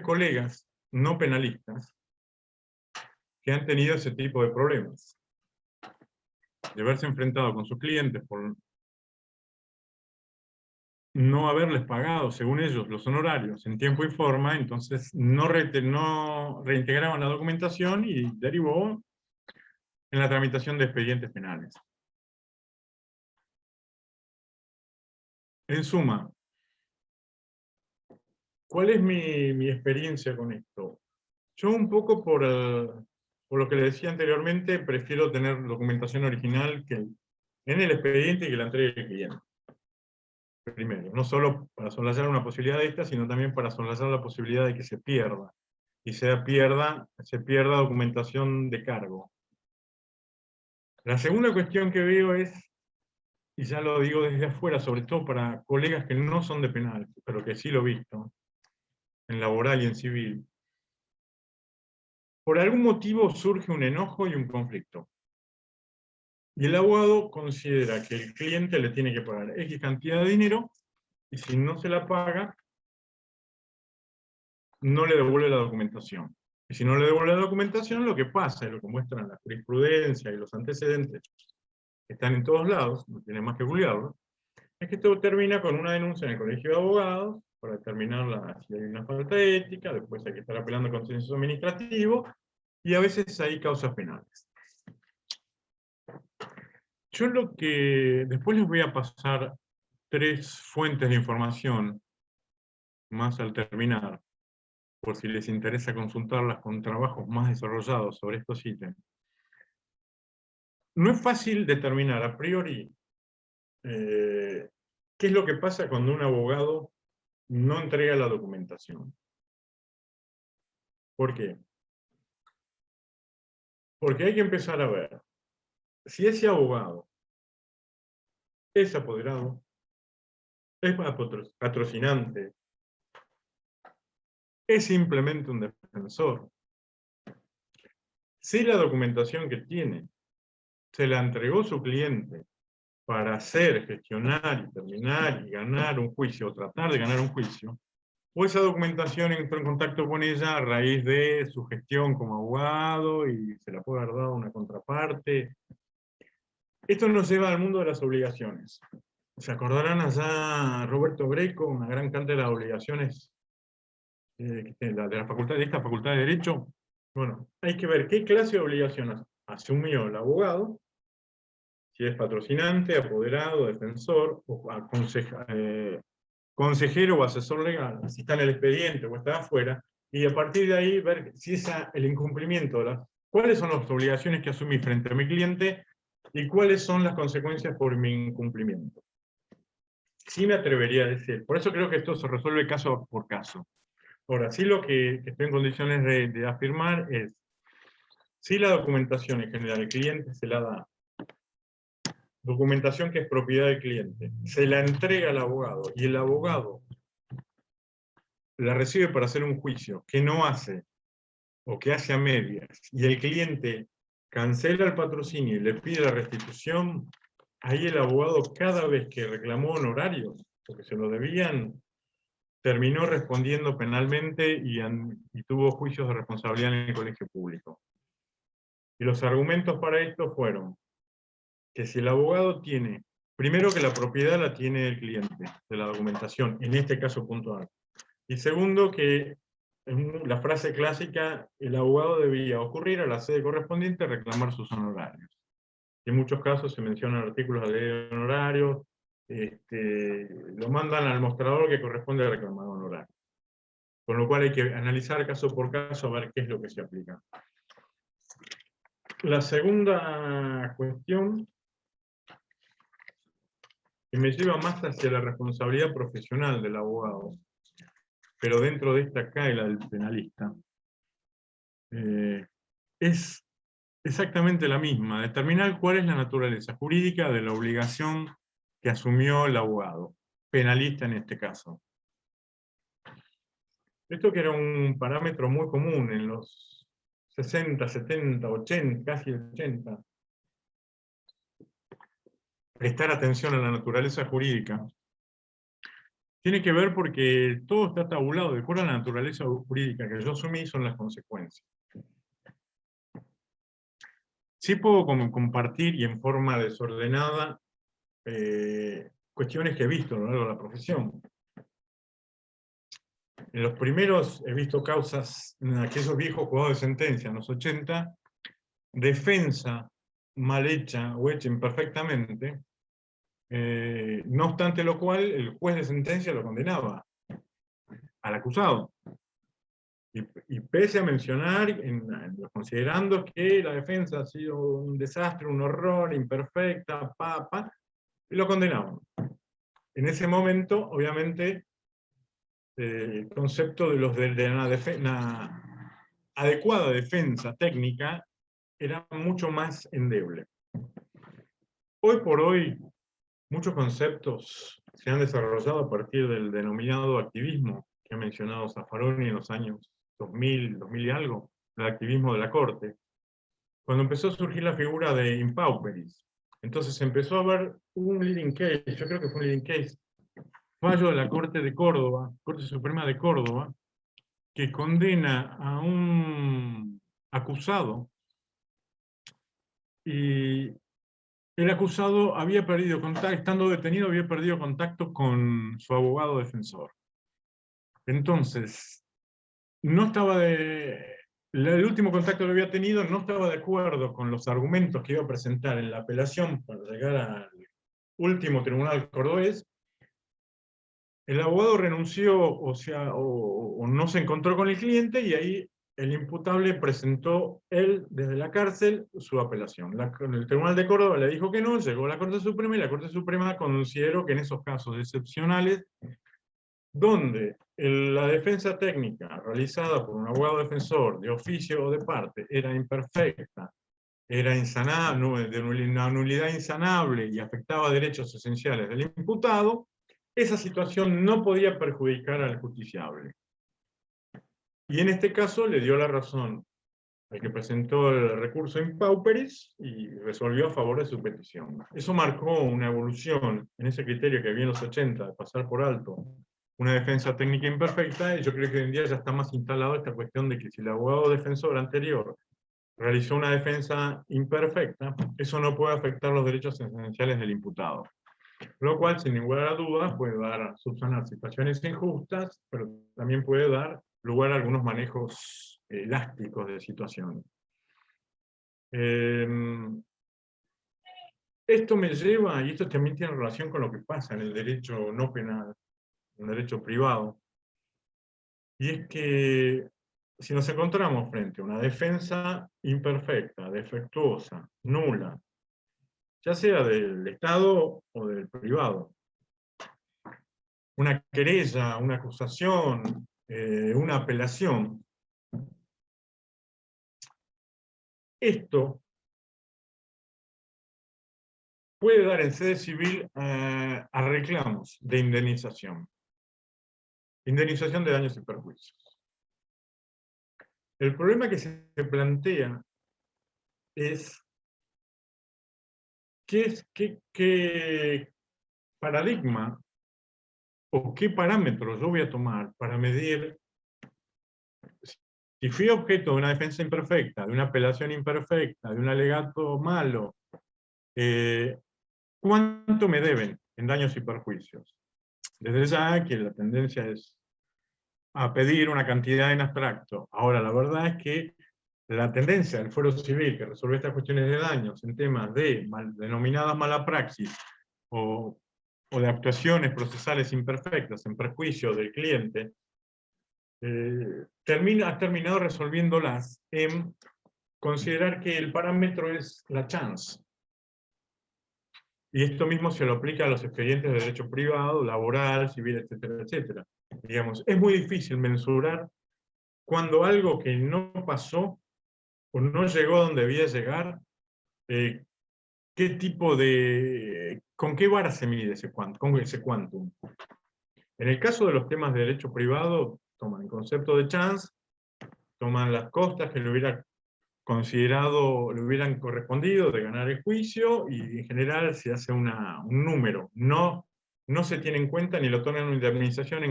colegas no penalistas que han tenido ese tipo de problemas, de verse enfrentado con sus clientes por no haberles pagado, según ellos, los honorarios en tiempo y forma. Entonces no reintegraban la documentación y derivó en la tramitación de expedientes penales. En suma, ¿cuál es mi experiencia con esto? Yo, un poco por lo que le decía anteriormente, prefiero tener documentación original en el expediente y que la entregue el cliente. Primero, no solo para soslayar una posibilidad de esta, sino también para soslayar la posibilidad de que se pierda. Y se pierda documentación de cargo. La segunda cuestión que veo es, y ya lo digo desde afuera, sobre todo para colegas que no son de penal, pero que sí lo he visto, en laboral y en civil, por algún motivo surge un enojo y un conflicto. Y el abogado considera que el cliente le tiene que pagar X cantidad de dinero, y si no se la paga, no le devuelve la documentación. Y si no le devuelve la documentación, lo que pasa, y lo que muestran la jurisprudencia y los antecedentes, que están en todos lados, no tiene más que googlearlo, es que esto termina con una denuncia en el colegio de abogados, para determinar si hay una falta ética, después hay que estar apelando al contencioso administrativo, y a veces hay causas penales. Yo después les voy a pasar 3 fuentes de información, más al terminar, por si les interesa consultarlas con trabajos más desarrollados sobre estos ítems. No es fácil determinar a priori qué es lo que pasa cuando un abogado no entrega la documentación. ¿Por qué? Porque hay que empezar a ver si ese abogado es apoderado, es patrocinante, es simplemente un defensor. Si la documentación que tiene se la entregó su cliente para hacer, gestionar y terminar y ganar un juicio, o tratar de ganar un juicio, o esa documentación entró en contacto con ella a raíz de su gestión como abogado y se la puede haber dado una contraparte. Esto nos lleva al mundo de las obligaciones. Se acordarán allá Roberto Greco, una gran cantidad de obligaciones de esta facultad de Derecho. Bueno, hay que ver qué clase de obligaciones asumió el abogado, si es patrocinante, apoderado, defensor, o consejero o asesor legal, si está en el expediente o está afuera, y a partir de ahí ver si el incumplimiento cuáles son las obligaciones que asumí frente a mi cliente y cuáles son las consecuencias por mi incumplimiento. Sí me atrevería a decir, por eso creo que esto se resuelve caso por caso. Ahora, sí, lo que estoy en condiciones de afirmar es, si la documentación en general el cliente se la da, documentación que es propiedad del cliente, se la entrega al abogado, y el abogado la recibe para hacer un juicio que no hace, o que hace a medias, y el cliente cancela el patrocinio y le pide la restitución, ahí el abogado, cada vez que reclamó honorarios, porque se lo debían, terminó respondiendo penalmente y tuvo juicios de responsabilidad en el colegio público. Y los argumentos para esto fueron que si el abogado tiene, primero que la propiedad la tiene el cliente de la documentación, en este caso puntual. Y segundo que, en la frase clásica, el abogado debía ocurrir a la sede correspondiente a reclamar sus honorarios. En muchos casos se mencionan artículos de ley de honorarios, lo mandan al mostrador que corresponde a reclamar honorarios. Con lo cual hay que analizar caso por caso a ver qué es lo que se aplica. La segunda cuestión, que me lleva más hacia la responsabilidad profesional del abogado, pero dentro de esta cae la del penalista, es exactamente la misma, determinar cuál es la naturaleza jurídica de la obligación que asumió el abogado, penalista en este caso. Esto que era un parámetro muy común en los 60, 70, 80, casi 80. Prestar atención a la naturaleza jurídica. Tiene que ver porque todo está tabulado, de acuerdo a la naturaleza jurídica que yo asumí, son las consecuencias. Sí puedo compartir y en forma desordenada cuestiones que he visto a lo largo de la profesión. En los primeros he visto causas en aquellos viejos juzgados de sentencia, en los 80, defensa mal hecha o hecha imperfectamente, no obstante lo cual el juez de sentencia lo condenaba al acusado. Y pese a mencionar, en los considerando que la defensa ha sido un desastre, un horror, imperfecta, y lo condenaban. En ese momento, obviamente, el concepto de una adecuada defensa técnica era mucho más endeble. Hoy por hoy, muchos conceptos se han desarrollado a partir del denominado activismo que ha mencionado Zaffaroni en los años 2000, 2000 y algo, el activismo de la Corte, cuando empezó a surgir la figura de impauperis. Entonces empezó a haber un leading case, yo creo que fue un leading case, fallo de la Corte de Córdoba, Corte Suprema de Córdoba, que condena a un acusado, y el acusado había perdido contacto, estando detenido, había perdido contacto con su abogado defensor. Entonces, no estaba el último contacto que había tenido no estaba de acuerdo con los argumentos que iba a presentar en la apelación para llegar al último tribunal cordobés. El abogado renunció, o no se encontró con el cliente, y ahí el imputable presentó él desde la cárcel su apelación. El Tribunal de Córdoba le dijo que no, llegó a la Corte Suprema, y la Corte Suprema consideró que en esos casos excepcionales, donde la defensa técnica realizada por un abogado defensor de oficio o de parte era imperfecta, era insanable, de una nulidad insanable y afectaba derechos esenciales del imputado, esa situación no podía perjudicar al justiciable. Y en este caso le dio la razón al que presentó el recurso in pauperis y resolvió a favor de su petición. Eso marcó una evolución en ese criterio que había en los 80, de pasar por alto una defensa técnica imperfecta, y yo creo que hoy en día ya está más instalado esta cuestión de que si el abogado defensor anterior realizó una defensa imperfecta, eso no puede afectar los derechos esenciales del imputado. Lo cual, sin ninguna duda, puede dar, subsanar situaciones injustas, pero también puede dar lugar a algunos manejos elásticos de situaciones. Esto me lleva, y esto también tiene relación con lo que pasa en el derecho no penal, en el derecho privado, y es que si nos encontramos frente a una defensa imperfecta, defectuosa, nula, ya sea del Estado o del privado, una querella, una acusación, una apelación, esto puede dar en sede civil a reclamos de indemnización. Indemnización de daños y perjuicios. El problema que se plantea es qué paradigma o qué parámetros yo voy a tomar para medir Si fui objeto de una defensa imperfecta, de una apelación imperfecta, de un alegato malo, ¿cuánto me deben en daños y perjuicios? Desde ya que la tendencia es a pedir una cantidad en abstracto. Ahora, la verdad es que la tendencia del fuero civil que resuelve estas cuestiones de daños en temas de denominadas mala praxis o de actuaciones procesales imperfectas en perjuicio del cliente, ha terminado resolviéndolas en considerar que el parámetro es la chance. Y esto mismo se lo aplica a los expedientes de derecho privado, laboral, civil, etcétera, etcétera. Digamos, es muy difícil mensurar cuando algo que no pasó o no llegó a donde debía llegar, qué tipo de, con qué vara se mide ese quantum. En el caso de los temas de derecho privado, toman el concepto de chance, toman las costas que le hubiera considerado, le hubieran correspondido de ganar el juicio, y en general se hace un número. No se tiene en cuenta ni lo toman una indemnización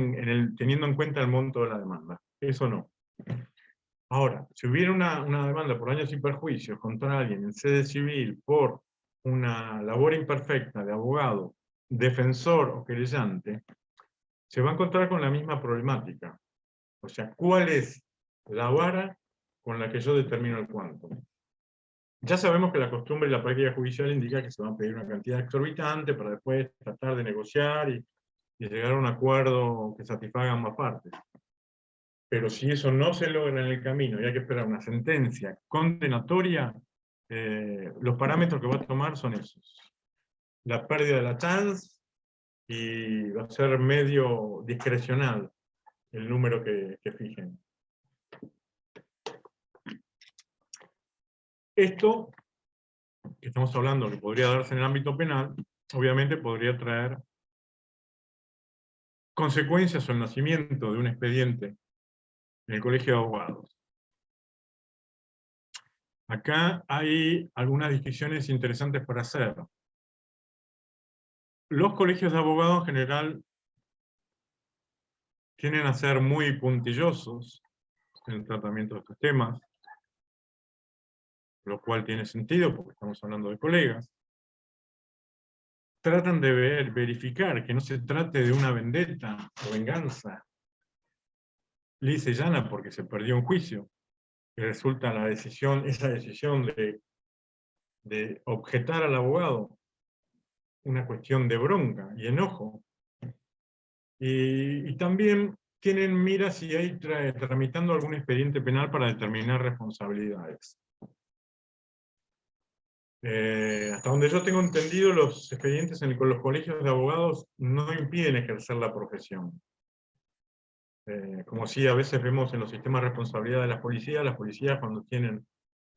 teniendo en cuenta el monto de la demanda. Eso no. Ahora, si hubiera una demanda por daños y perjuicios contra alguien en sede civil por una labor imperfecta de abogado, defensor o querellante, se va a encontrar con la misma problemática. O sea, ¿cuál es la vara con la que yo determino el cuánto? Ya sabemos que la costumbre y la práctica judicial indica que se va a pedir una cantidad exorbitante para después tratar de negociar y llegar a un acuerdo que satisfaga ambas partes. Pero si eso no se logra en el camino y hay que esperar una sentencia condenatoria, los parámetros que va a tomar son esos. La pérdida de la chance, y va a ser medio discrecional el número que fijen. Esto, que estamos hablando que podría darse en el ámbito penal, obviamente podría traer consecuencias o el nacimiento de un expediente en el Colegio de Abogados. Acá hay algunas discusiones interesantes para hacer. Los colegios de abogados en general tienden a ser muy puntillosos en el tratamiento de estos temas, lo cual tiene sentido porque estamos hablando de colegas. Tratan de verificar que no se trate de una vendetta o venganza lisa y llana porque se perdió un juicio, que resulta esa decisión de objetar al abogado una cuestión de bronca y enojo. Y también tienen miras si hay tramitando algún expediente penal para determinar responsabilidades. Hasta donde yo tengo entendido, los expedientes con los colegios de abogados no impiden ejercer la profesión. Como sí a veces vemos en los sistemas de responsabilidad de las policías cuando tienen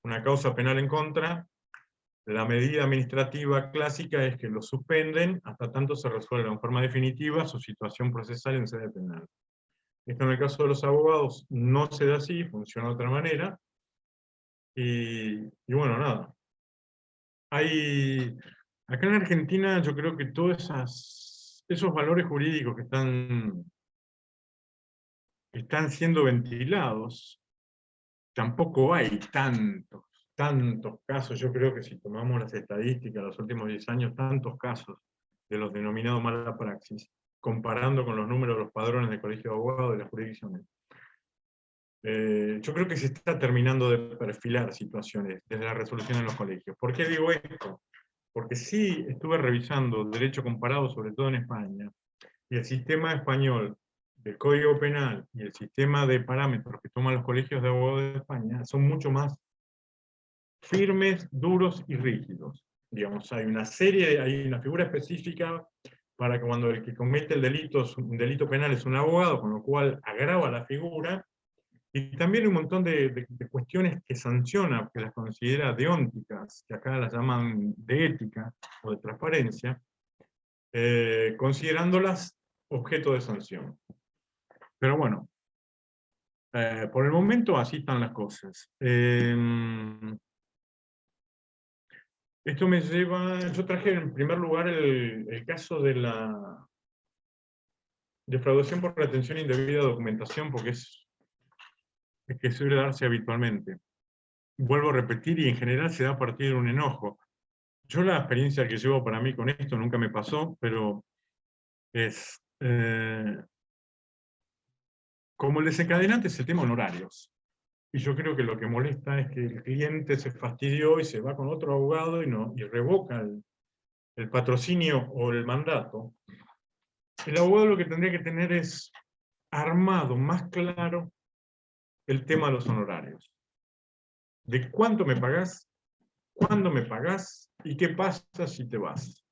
una causa penal en contra, la medida administrativa clásica es que lo suspenden hasta tanto se resuelva en forma definitiva su situación procesal en sede penal. Esto en el caso de los abogados no se da así, funciona de otra manera. Y bueno, nada. Acá en Argentina yo creo que todos esos valores jurídicos que están siendo ventilados, tampoco hay tantos casos. Yo creo que si tomamos las estadísticas de los últimos 10 años, tantos casos de los denominados mala praxis, comparando con los números de los padrones del Colegio de Abogados de las jurisdicciones. Yo creo que se está terminando de perfilar situaciones desde la resolución en los colegios. ¿Por qué digo esto? Porque sí estuve revisando derecho comparado, sobre todo en España, y el sistema español del Código Penal y el sistema de parámetros que toman los colegios de abogados de España son mucho más firmes, duros y rígidos. Digamos, hay una figura específica para que cuando el que comete un delito penal es un abogado, con lo cual agrava la figura. Y también un montón de cuestiones que sanciona, que las considera deónticas, que acá las llaman de ética o de transparencia, considerándolas objeto de sanción. Pero bueno, por el momento así están las cosas. Esto me lleva, yo traje en primer lugar el caso de la defraudación por retención indebida de documentación, porque es que suele darse habitualmente. Vuelvo a repetir, y en general se da a partir de un enojo. Yo la experiencia que llevo para mí con esto nunca me pasó, pero es como el desencadenante es el tema honorarios. Y yo creo que lo que molesta es que el cliente se fastidió y se va con otro abogado y revoca el patrocinio o el mandato. El abogado lo que tendría que tener es armado, más claro, el tema de los honorarios. De cuánto me pagás, cuándo me pagás y qué pasa si te vas.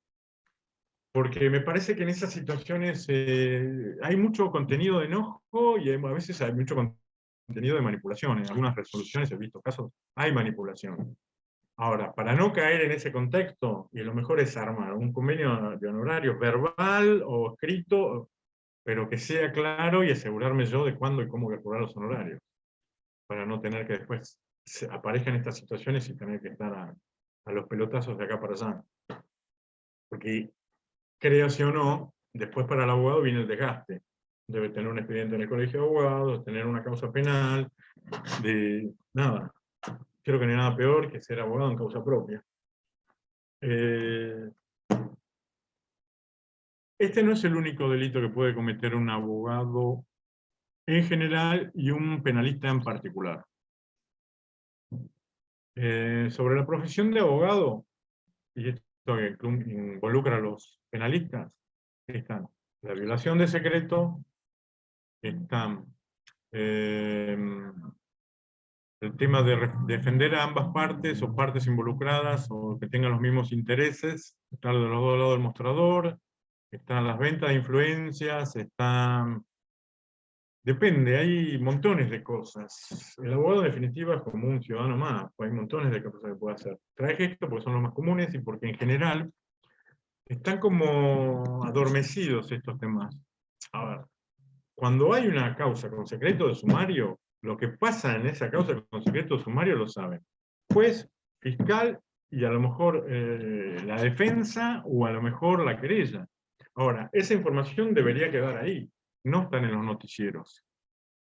Porque me parece que en esas situaciones hay mucho contenido de enojo y a veces hay mucho contenido de manipulación. En algunas resoluciones he visto casos, hay manipulación. Ahora, para no caer en ese contexto, y lo mejor es armar un convenio de honorarios verbal o escrito, pero que sea claro y asegurarme yo de cuándo y cómo calcular los honorarios, para no tener que después aparezcan estas situaciones y tener que estar a los pelotazos de acá para allá. Porque, créase o no, después para el abogado viene el desgaste. Debe tener un expediente en el colegio de abogados, tener una causa penal, de nada. Creo que no hay nada peor que ser abogado en causa propia. Este no es el único delito que puede cometer un abogado en general y un penalista en particular. Sobre la profesión de abogado, y esto que involucra a los penalistas, están la violación de secreto, están el tema de defender a ambas partes o partes involucradas o que tengan los mismos intereses, están de los dos lados del mostrador, están las ventas de influencias, están... Depende, hay montones de cosas. El abogado en definitiva es como un ciudadano más, hay montones de cosas que puede hacer. Traje esto porque son los más comunes y porque en general están como adormecidos estos temas. A ver, cuando hay una causa con secreto de sumario, lo que pasa en esa causa con secreto de sumario lo saben. Juez, fiscal y a lo mejor la defensa o a lo mejor la querella. Ahora, esa información debería quedar ahí, no están en los noticieros,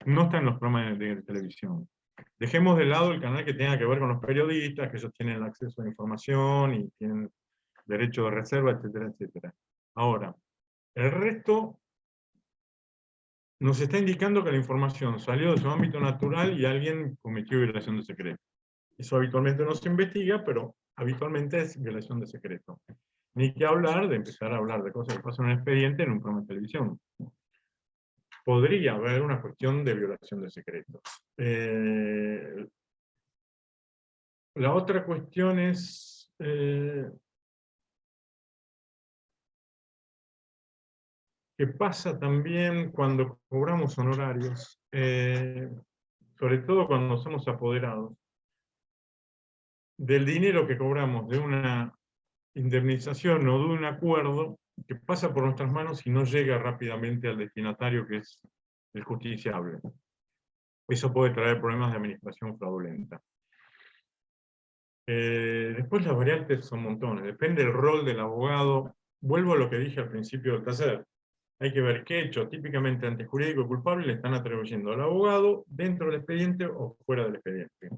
no están en los programas de televisión. Dejemos de lado el canal que tenga que ver con los periodistas, que ellos tienen el acceso a la información y tienen derecho de reserva, etcétera, etcétera. Ahora, el resto nos está indicando que la información salió de su ámbito natural y alguien cometió violación de secreto. Eso habitualmente no se investiga, pero habitualmente es violación de secreto. Ni que hablar de empezar a hablar de cosas que pasan en un expediente en un programa de televisión. Podría haber una cuestión de violación de secretos. La otra cuestión es que pasa también cuando cobramos honorarios, sobre todo cuando somos apoderados, del dinero que cobramos de una indemnización o de un acuerdo que pasa por nuestras manos y no llega rápidamente al destinatario, que es el justiciable. Eso puede traer problemas de administración fraudulenta. Después las variantes son montones, depende del rol del abogado. Vuelvo a lo que dije al principio del taller. Hay que ver qué hecho típicamente antejurídico y culpable le están atribuyendo al abogado dentro del expediente o fuera del expediente.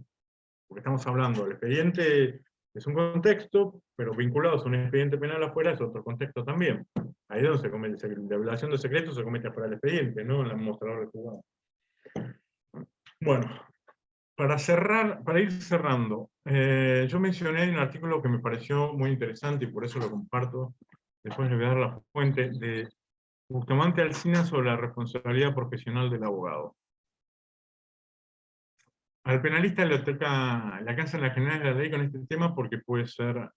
Porque estamos hablando, el expediente es un contexto, pero vinculados a un expediente penal afuera es otro contexto también. Ahí es donde se comete, la violación de secretos se comete afuera del expediente, no en el mostrador del juzgado. Bueno, para ir cerrando, yo mencioné un artículo que me pareció muy interesante y por eso lo comparto. Después le voy a dar la fuente de Bustamante Alsina sobre la responsabilidad profesional del abogado. Al penalista le alcanza la general de la ley con este tema porque puede ser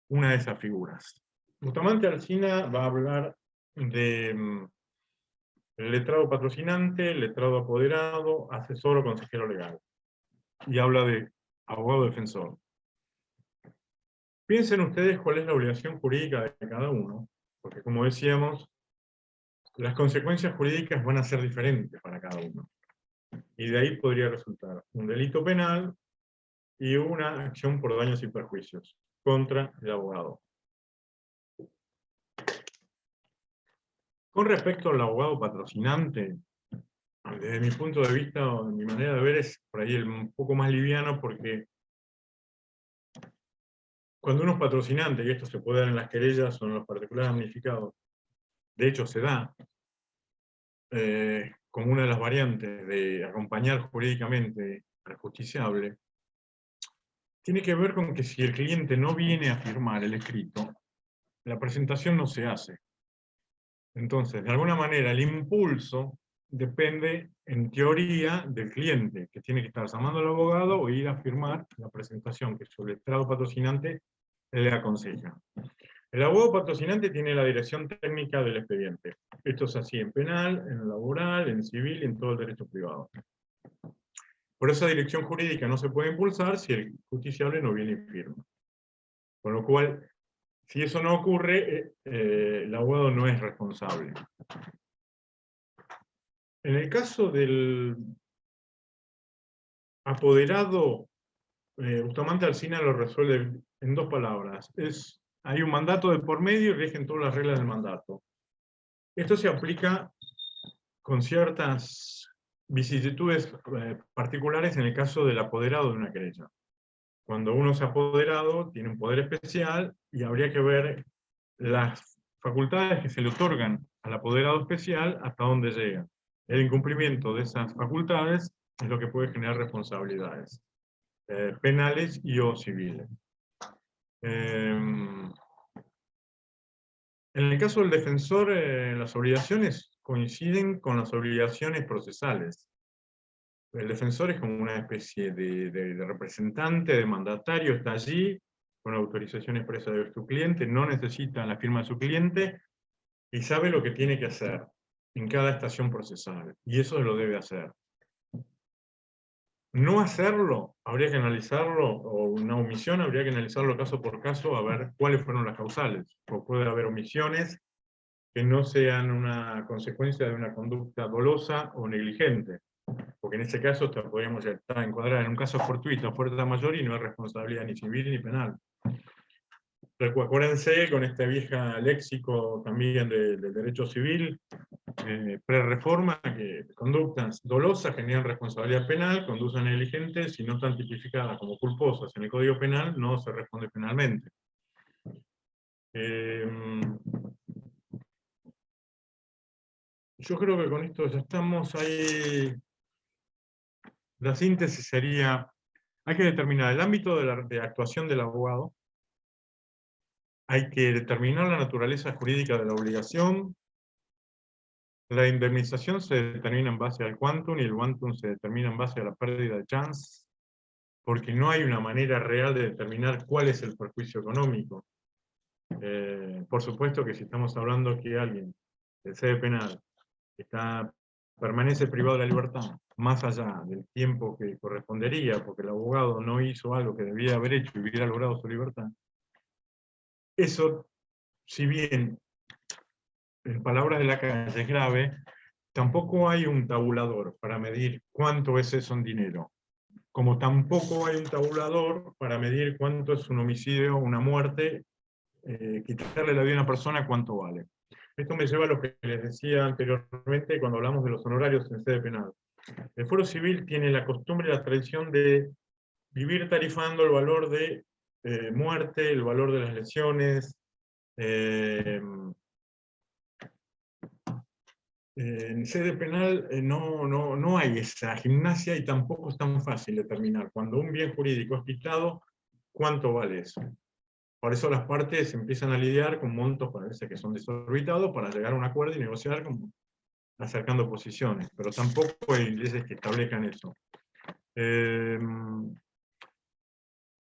una de esas figuras. Bustamante Alsina va a hablar de letrado patrocinante, letrado apoderado, asesor o consejero legal. Y habla de abogado defensor. Piensen ustedes cuál es la obligación jurídica de cada uno, porque como decíamos, las consecuencias jurídicas van a ser diferentes para cada uno. Y de ahí podría resultar un delito penal y una acción por daños y perjuicios contra el abogado. Con respecto al abogado patrocinante, desde mi punto de vista, o de mi manera de ver, es por ahí un poco más liviano, porque cuando uno es patrocinante, y esto se puede dar en las querellas o en los particulares damnificados, de hecho se da, como una de las variantes de acompañar jurídicamente al justiciable, tiene que ver con que si el cliente no viene a firmar el escrito, la presentación no se hace. Entonces, de alguna manera, el impulso depende, en teoría, del cliente, que tiene que estar llamando al abogado o ir a firmar la presentación que su letrado patrocinante le aconseja. El abogado patrocinante tiene la dirección técnica del expediente. Esto es así en penal, en laboral, en civil y en todo el derecho privado. Por esa dirección jurídica no se puede impulsar si el justiciable no viene y firma. Con lo cual, si eso no ocurre, el abogado no es responsable. En el caso del apoderado, Bustamante Alsina lo resuelve en 2 palabras. Hay un mandato de por medio y rigen todas las reglas del mandato. Esto se aplica con ciertas vicisitudes particulares en el caso del apoderado de una querella. Cuando uno es apoderado, tiene un poder especial y habría que ver las facultades que se le otorgan al apoderado especial hasta dónde llegan. El incumplimiento de esas facultades es lo que puede generar responsabilidades penales y o civiles. En el caso del defensor, las obligaciones coinciden con las obligaciones procesales. El defensor es como una especie de representante, de mandatario, está allí, con autorización expresa de su cliente, no necesita la firma de su cliente, y sabe lo que tiene que hacer en cada estación procesal, y eso lo debe hacer. No hacerlo, habría que analizarlo, o una omisión, habría que analizarlo caso por caso, a ver cuáles fueron las causales, o puede haber omisiones que no sean una consecuencia de una conducta dolosa o negligente, porque en ese caso podríamos estar encuadrados en un caso fortuito, fuerza mayor, y no hay responsabilidad ni civil ni penal. Acuérdense con este vieja léxico también del derecho civil, pre-reforma, que conductas dolosas generan responsabilidad penal, conductas negligentes, si no están tipificadas como culposas en el Código Penal, no se responde penalmente. Yo creo que con esto ya estamos ahí. La síntesis sería, hay que determinar el ámbito de actuación del abogado, hay que determinar la naturaleza jurídica de la obligación, la indemnización se determina en base al quantum y el quantum se determina en base a la pérdida de chance, porque no hay una manera real de determinar cuál es el perjuicio económico. Por supuesto que si estamos hablando que alguien del sede penal permanece privado de la libertad, más allá del tiempo que correspondería, porque el abogado no hizo algo que debía haber hecho y hubiera logrado su libertad, eso, si bien en palabras de la calle es grave, tampoco hay un tabulador para medir cuánto es eso en dinero. Como tampoco hay un tabulador para medir cuánto es un homicidio, una muerte, quitarle la vida a una persona, cuánto vale. Esto me lleva a lo que les decía anteriormente cuando hablamos de los honorarios en sede penal. El Fuero Civil tiene la costumbre y la tradición de vivir tarifando el valor de muerte, el valor de las lesiones. En sede penal no hay esa gimnasia y tampoco es tan fácil determinar cuando un bien jurídico es quitado, cuánto vale eso. Por eso las partes empiezan a lidiar con montos parece que son desorbitados para llegar a un acuerdo y negociar como acercando posiciones, pero tampoco hay leyes que establezcan eso.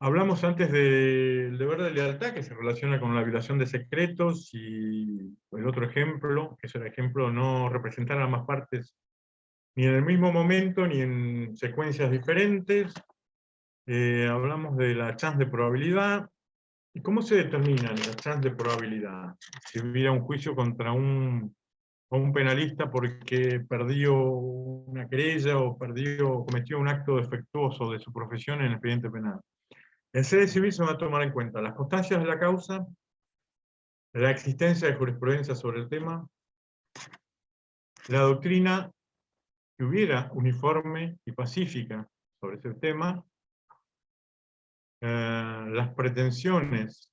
Hablamos antes del deber de lealtad, que se relaciona con la violación de secretos, y el otro ejemplo, que es el ejemplo no representar a ambas partes ni en el mismo momento, ni en secuencias diferentes. Hablamos de la chance de probabilidad. ¿Y cómo se determina la chance de probabilidad? Si hubiera un juicio contra un penalista porque perdió una querella o cometió un acto defectuoso de su profesión en el expediente penal. En sede civil se van a tomar en cuenta las constancias de la causa, la existencia de jurisprudencia sobre el tema, la doctrina que hubiera uniforme y pacífica sobre ese tema, las pretensiones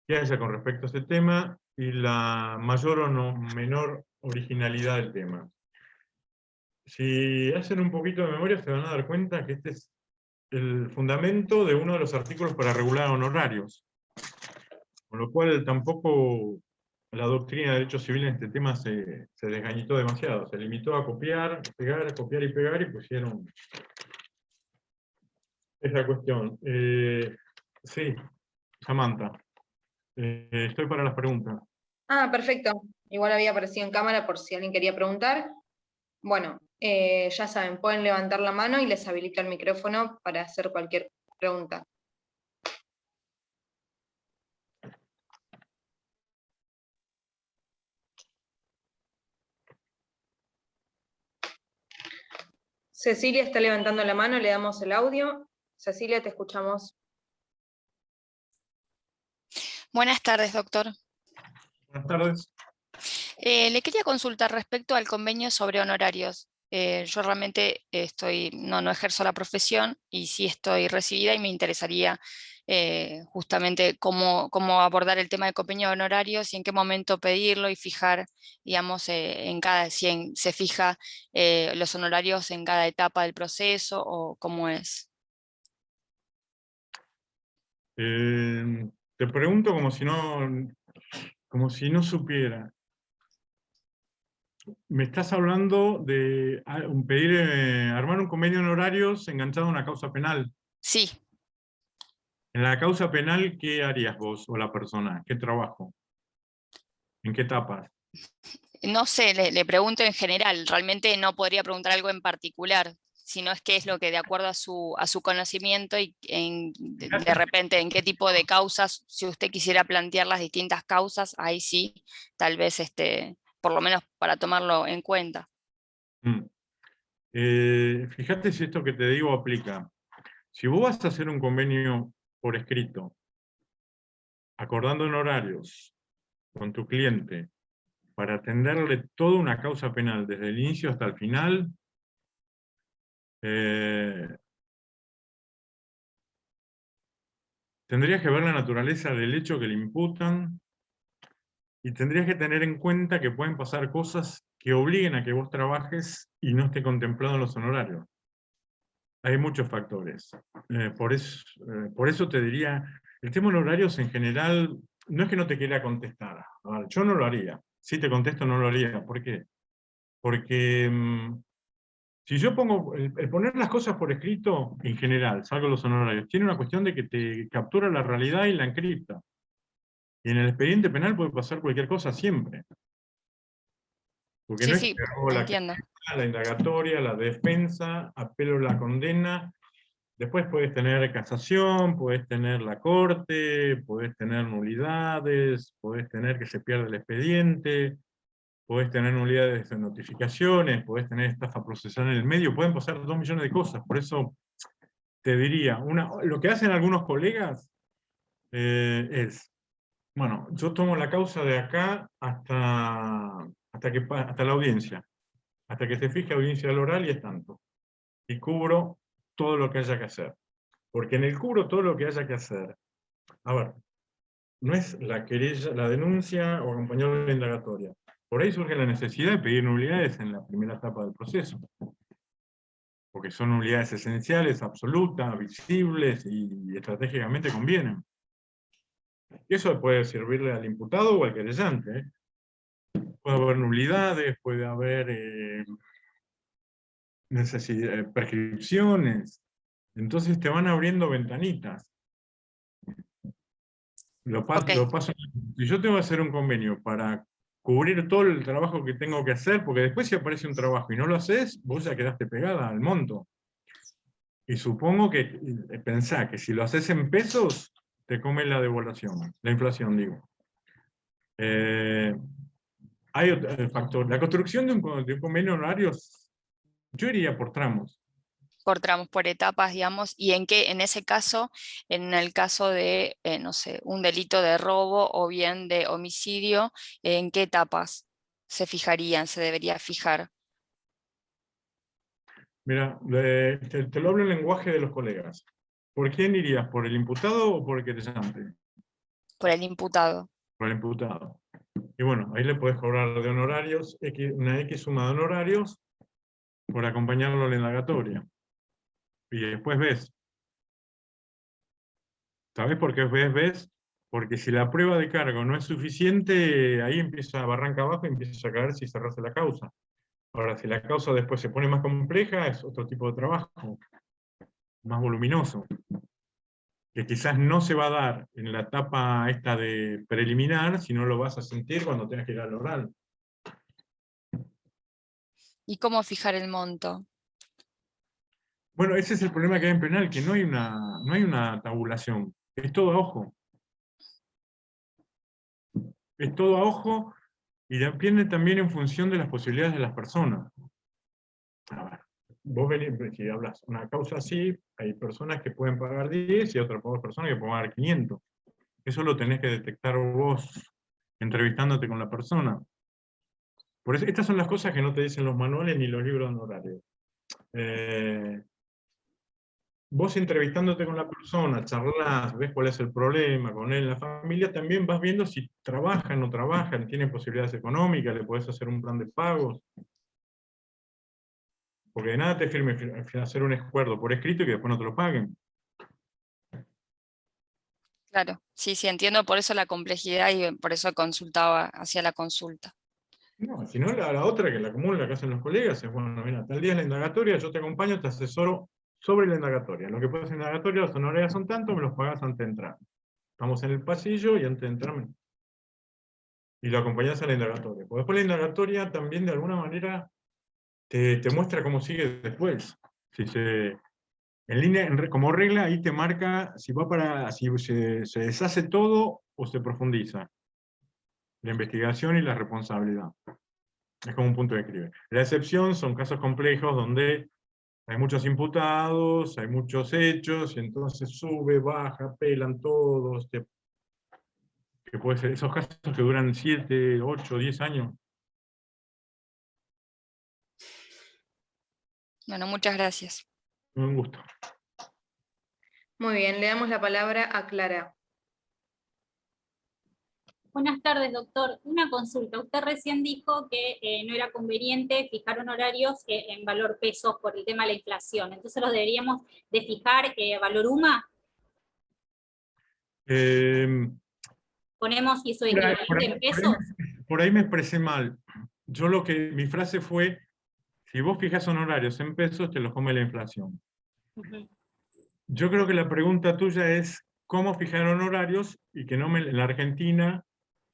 que haya con respecto a ese tema y la mayor o no, menor originalidad del tema. Si hacen un poquito de memoria se van a dar cuenta que este es el fundamento de uno de los artículos para regular honorarios, con lo cual tampoco la doctrina de derecho civil en este tema se desgañitó demasiado, se limitó a copiar y pegar y pusieron esa cuestión. Sí, Samantha, estoy para las preguntas. Ah, perfecto. Igual había aparecido en cámara por si alguien quería preguntar. Bueno, ya saben, pueden levantar la mano y les habilito el micrófono para hacer cualquier pregunta. Cecilia está levantando la mano, le damos el audio. Cecilia, te escuchamos. Buenas tardes, doctor. Buenas tardes. Le quería consultar respecto al convenio sobre honorarios. Yo realmente no ejerzo la profesión y sí estoy recibida y me interesaría justamente cómo abordar el tema del convenio de honorarios y en qué momento pedirlo y fijar, digamos, si se fija los honorarios en cada etapa del proceso o cómo es. Te pregunto como si no supiera. Me estás hablando de armar un convenio de honorarios enganchado a una causa penal. Sí. En la causa penal, ¿qué harías vos o la persona? ¿Qué trabajo? ¿En qué etapas? No sé, le pregunto en general, realmente no podría preguntar algo en particular, sino es qué es lo que de acuerdo a su conocimiento y de repente en qué tipo de causas, si usted quisiera plantear las distintas causas, ahí sí, tal vez por lo menos para tomarlo en cuenta. Fíjate si esto que te digo aplica. Si vos vas a hacer un convenio por escrito, acordando honorarios con tu cliente, para atenderle toda una causa penal, desde el inicio hasta el final, tendrías que ver la naturaleza del hecho que le imputan, y tendrías que tener en cuenta que pueden pasar cosas que obliguen a que vos trabajes y no esté contemplado en los honorarios. Hay muchos factores. Por eso te diría, el tema de horarios en general, no es que no te quiera contestar. A ver, yo no lo haría. Si te contesto, no lo haría. ¿Por qué? Porque si yo pongo, el poner las cosas por escrito, en general, salvo los honorarios, tiene una cuestión de que te captura la realidad y la encripta. Y en el expediente penal puede pasar cualquier cosa siempre. Porque no Sí, es que sí, hago entiendo. la indagatoria, la defensa, apelo la condena. Después puedes tener casación, puedes tener la corte, puedes tener nulidades, puedes tener que se pierda el expediente, puedes tener nulidades de notificaciones, puedes tener estafa procesal en el medio, pueden pasar 2 millones de cosas. Por eso te diría, lo que hacen algunos colegas es, bueno, yo tomo la causa de acá hasta la audiencia, hasta que se fije audiencia del oral y es tanto. Y cubro todo lo que haya que hacer. Porque en el cubro todo lo que haya que hacer, a ver, no es la querella, la denuncia o acompañar la indagatoria. Por ahí surge la necesidad de pedir nulidades en la primera etapa del proceso. Porque son nulidades esenciales, absolutas, visibles y estratégicamente convienen. Y eso puede servirle al imputado o al querellante. Puede haber nulidades, puede haber prescripciones. Entonces te van abriendo ventanitas. Ok. Si yo tengo que hacer un convenio para cubrir todo el trabajo que tengo que hacer, porque después si aparece un trabajo y no lo haces, vos ya quedaste pegada al monto. Y supongo que pensá que si lo haces en pesos, te come la devaluación, la inflación, digo. Hay otro factor. La construcción de un convenio honorario, yo iría por tramos. Por tramos, por etapas, digamos, y en ese caso, en el caso de, no sé, un delito de robo o bien de homicidio, ¿en qué etapas se debería fijar? Mira, te lo hablo en lenguaje de los colegas. ¿Por quién irías? ¿Por el imputado o por el querellante? Por el imputado. Por el imputado. Y bueno, ahí le puedes cobrar de honorarios, una X suma de honorarios, por acompañarlo a la indagatoria. Y después ves. ¿Sabes por qué ves? Porque si la prueba de cargo no es suficiente, ahí empieza a barranca abajo y empieza a caer si cerrase la causa. Ahora, si la causa después se pone más compleja, es otro tipo de trabajo, más voluminoso, que quizás no se va a dar en la etapa esta de preliminar, sino lo vas a sentir cuando tengas que ir al oral. ¿Y cómo fijar el monto? Bueno, ese es el problema que hay en penal, que no hay una tabulación, es todo a ojo. Es todo a ojo y depende también en función de las posibilidades de las personas. A ver, vos venís, si hablas una causa así, hay personas que pueden pagar 10 y otras personas que pueden pagar 500. Eso lo tenés que detectar vos entrevistándote con la persona. Por eso, estas son las cosas que no te dicen los manuales ni los libros de honorarios. Vos entrevistándote con la persona, charlas, ves cuál es el problema con él, la familia, también vas viendo si trabajan o no trabajan, tienen posibilidades económicas, le podés hacer un plan de pagos. Porque de nada te firme hacer un acuerdo por escrito y que después no te lo paguen. Claro, sí, sí, entiendo por eso la complejidad y por eso consultaba hacia la consulta. No, si no, la otra que la común, la que hacen los colegas, es, bueno, mira, tal día es la indagatoria, yo te acompaño, te asesoro sobre la indagatoria. Lo que puedes en la indagatoria, los honorarios son tanto, me los pagás antes de entrar. Estamos en el pasillo y antes de entrar y lo acompañás a la indagatoria. Porque después la indagatoria también de alguna manera te muestra cómo sigue después. Si se, en línea, como regla, ahí te marca si va si se deshace todo o se profundiza. La investigación y la responsabilidad. Es como un punto de equilibrio. La excepción son casos complejos donde hay muchos imputados, hay muchos hechos, y entonces sube, baja, pelan todos, que puede ser esos casos que duran 7, 8, 10 años. Bueno, muchas gracias. Un gusto. Muy bien, le damos la palabra a Clara. Buenas tardes, doctor. Una consulta. Usted recién dijo que no era conveniente fijar honorarios en valor pesos por el tema de la inflación. Entonces los deberíamos de fijar valor UMA. Ponemos y eso equivalente en pesos. Por ahí me expresé mal. Mi frase fue, si vos fijas honorarios en pesos, te los come la inflación. Yo creo que la pregunta tuya es, ¿cómo fijar honorarios y que en la Argentina,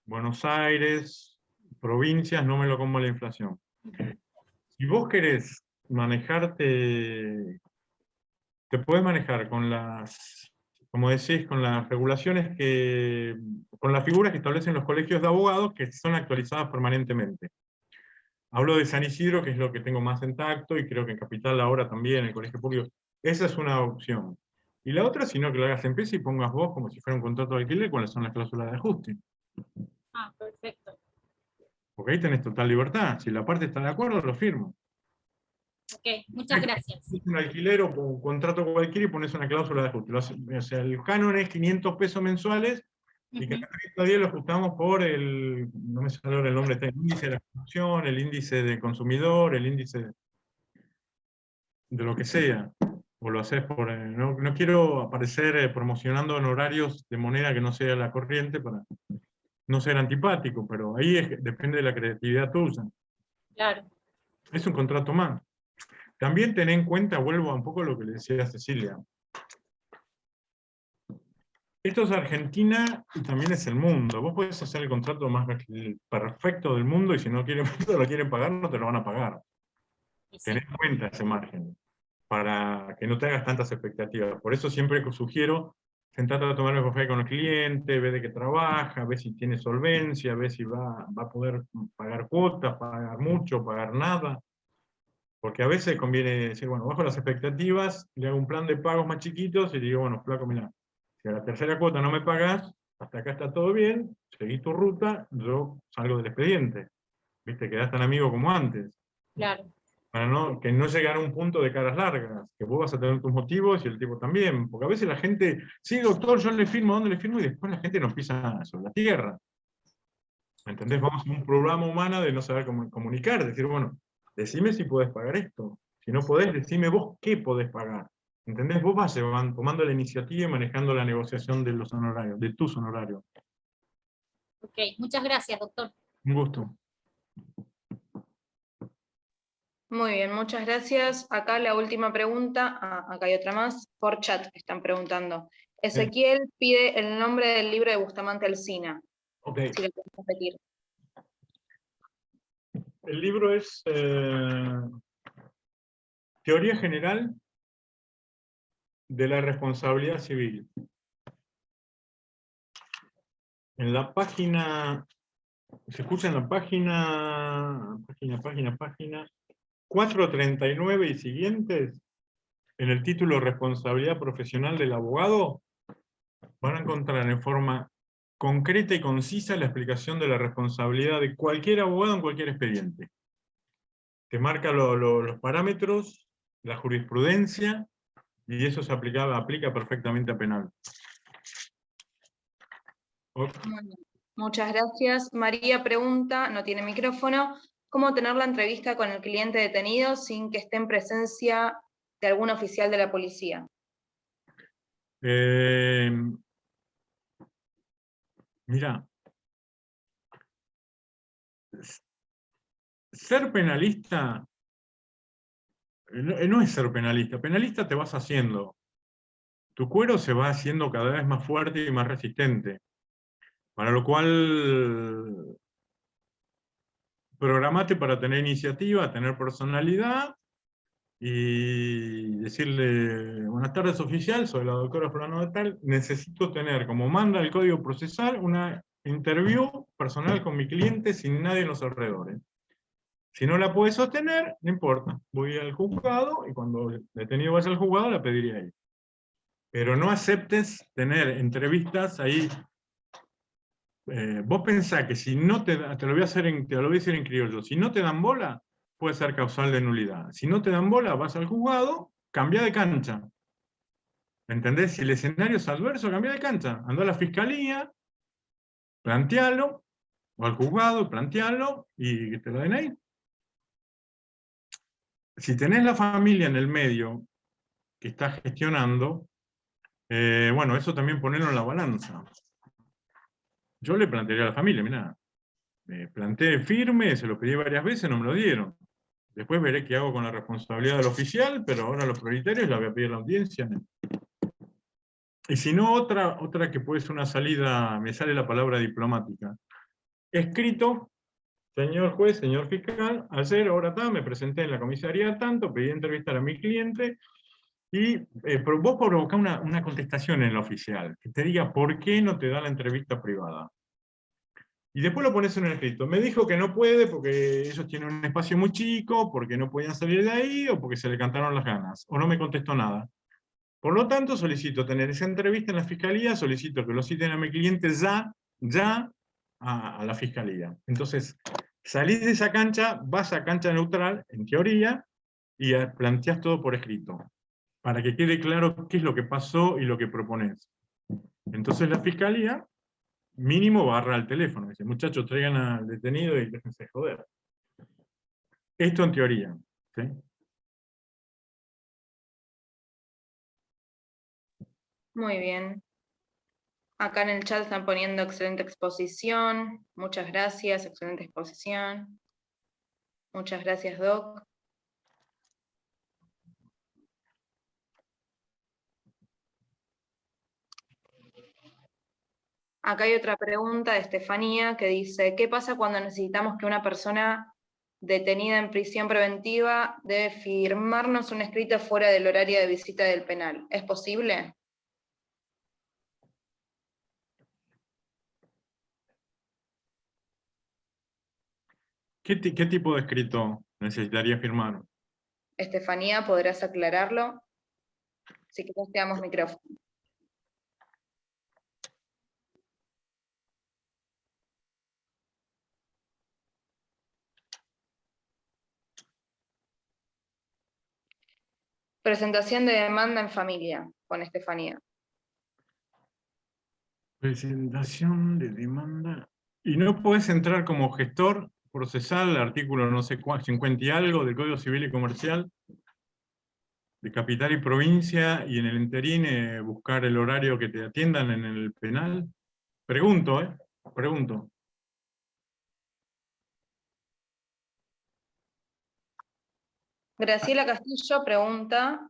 Buenos Aires, provincias, no me lo como la inflación? Si vos querés manejarte, te puedes manejar con como decís, con las regulaciones con las figuras que establecen los colegios de abogados que son actualizadas permanentemente. Hablo de San Isidro, que es lo que tengo más en tacto, y creo que en Capital ahora también, el colegio público. Esa es una opción. Y la otra, sino que lo hagas en peso y pongas vos, como si fuera un contrato de alquiler, cuáles son las cláusulas de ajuste. Ah, perfecto. Porque ahí tenés total libertad. Si la parte está de acuerdo, lo firmo. Ok, muchas gracias. Es un alquiler o un contrato cualquiera y pones una cláusula de ajuste. O sea, el canon es 500 pesos mensuales y cada 30 días lo ajustamos por no me sale ahora el nombre, el índice de la construcción, el índice de consumidor, el índice de lo que sea. O lo haces por... no quiero aparecer promocionando honorarios de moneda que no sea la corriente para no ser antipático, pero ahí depende de la creatividad tuya. Claro. Es un contrato más. También ten en cuenta, vuelvo a un poco a lo que le decía a Cecilia. Esto es Argentina y también es el mundo. Vos podés hacer el contrato más perfecto del mundo y si no lo quieren pagar, no te lo van a pagar. Sí. Ten en cuenta ese margen, para que no te hagas tantas expectativas. Por eso siempre sugiero, sentate a tomar un café con el cliente, ve de qué trabaja, ve si tiene solvencia, ve si va a poder pagar cuotas, pagar mucho, pagar nada. Porque a veces conviene decir, bueno, bajo las expectativas, le hago un plan de pagos más chiquitos y le digo, bueno, flaco, mirá, si a la tercera cuota no me pagás, hasta acá está todo bien, seguí tu ruta, yo salgo del expediente. ¿Viste? Quedás tan amigo como antes. Claro. para que no llegara a un punto de caras largas, que vos vas a tener tus motivos y el tipo también, porque a veces la gente, sí, doctor, yo le firmo, ¿dónde le firmo? Y después la gente nos pisa sobre la tierra. ¿Me entendés? Vamos a un programa humano de no saber cómo comunicar, decir, bueno, decime si podés pagar esto. Si no podés, decime vos qué podés pagar. ¿Entendés? Vos vas tomando la iniciativa y manejando la negociación de los honorarios, de tus honorarios. Ok, muchas gracias, doctor. Un gusto. Muy bien, muchas gracias. Acá la última pregunta, acá hay otra más, por chat están preguntando. Ezequiel pide el nombre del libro de Bustamante Alsina. Ok. Si lo puedes repetir. El libro es Teoría General de la Responsabilidad Civil. En la página, se escucha en la página 439 y siguientes, en el título Responsabilidad Profesional del Abogado, van a encontrar en forma concreta y concisa la explicación de la responsabilidad de cualquier abogado en cualquier expediente. Te marca los parámetros, la jurisprudencia, y eso se aplica perfectamente a penal. Muy bien. Muchas gracias. María pregunta, no tiene micrófono, ¿cómo tener la entrevista con el cliente detenido sin que esté en presencia de algún oficial de la policía? Mira, ser penalista no es ser penalista. Penalista te vas haciendo. Tu cuero se va haciendo cada vez más fuerte y más resistente. Para lo cual, programate para tener iniciativa, tener personalidad, y decirle, buenas tardes oficial, soy la doctora fulano de tal, necesito tener, como manda el Código Procesal, una interview personal con mi cliente sin nadie en los alrededores. Si no la puede sostener, no importa, voy al juzgado y cuando el detenido vaya al juzgado la pediré ahí. Pero no aceptes tener entrevistas ahí. Vos pensás que si no te lo voy a decir en criollo, si no te dan bola, puede ser causal de nulidad. Si no te dan bola, vas al juzgado, cambia de cancha. ¿Entendés? Si el escenario es adverso, cambia de cancha. Andá a la fiscalía, plantealo, o al juzgado, plantealo, y que te lo den ahí. Si tenés la familia en el medio que está gestionando, bueno, eso también ponerlo en la balanza. Yo le plantearía a la familia, mirá, me planteé firme, se lo pedí varias veces, no me lo dieron. Después veré qué hago con la responsabilidad del oficial, pero ahora los prioritarios la voy a pedir a la audiencia. Y si no, otra que puede ser una salida, me sale la palabra diplomática. Escrito, señor juez, señor fiscal, ayer, ahora me presenté en la comisaría tanto, pedí entrevistar a mi cliente, y vos provocás una contestación en el oficial, que te diga por qué no te da la entrevista privada. Y después lo pones en el escrito. Me dijo que no puede porque ellos tienen un espacio muy chico, porque no podían salir de ahí, o porque se le cantaron las ganas, o no me contestó nada. Por lo tanto, solicito tener esa entrevista en la fiscalía, solicito que lo citen a mi cliente ya a la fiscalía. Entonces, salís de esa cancha, vas a cancha neutral, en teoría, y planteás todo por escrito, para que quede claro qué es lo que pasó y lo que propones. Entonces la fiscalía, mínimo, barra al teléfono, dice, muchachos, traigan al detenido y déjense joder. Esto en teoría, ¿sí? Muy bien. Acá en el chat están poniendo excelente exposición. Muchas gracias, excelente exposición. Muchas gracias, Doc. Acá hay otra pregunta de Estefanía que dice, ¿qué pasa cuando necesitamos que una persona detenida en prisión preventiva debe firmarnos un escrito fuera del horario de visita del penal? ¿Es posible? ¿Qué tipo de escrito necesitaría firmar? Estefanía, ¿podrás aclararlo? Si querés te damos micrófono. Presentación de demanda en familia, con Estefanía. Presentación de demanda. Y no podés entrar como gestor procesal, artículo no sé cuál, 50 y algo del Código Civil y Comercial, de capital y provincia, y en el interín buscar el horario que te atiendan en el penal. Pregunto, pregunto. Graciela Castillo pregunta,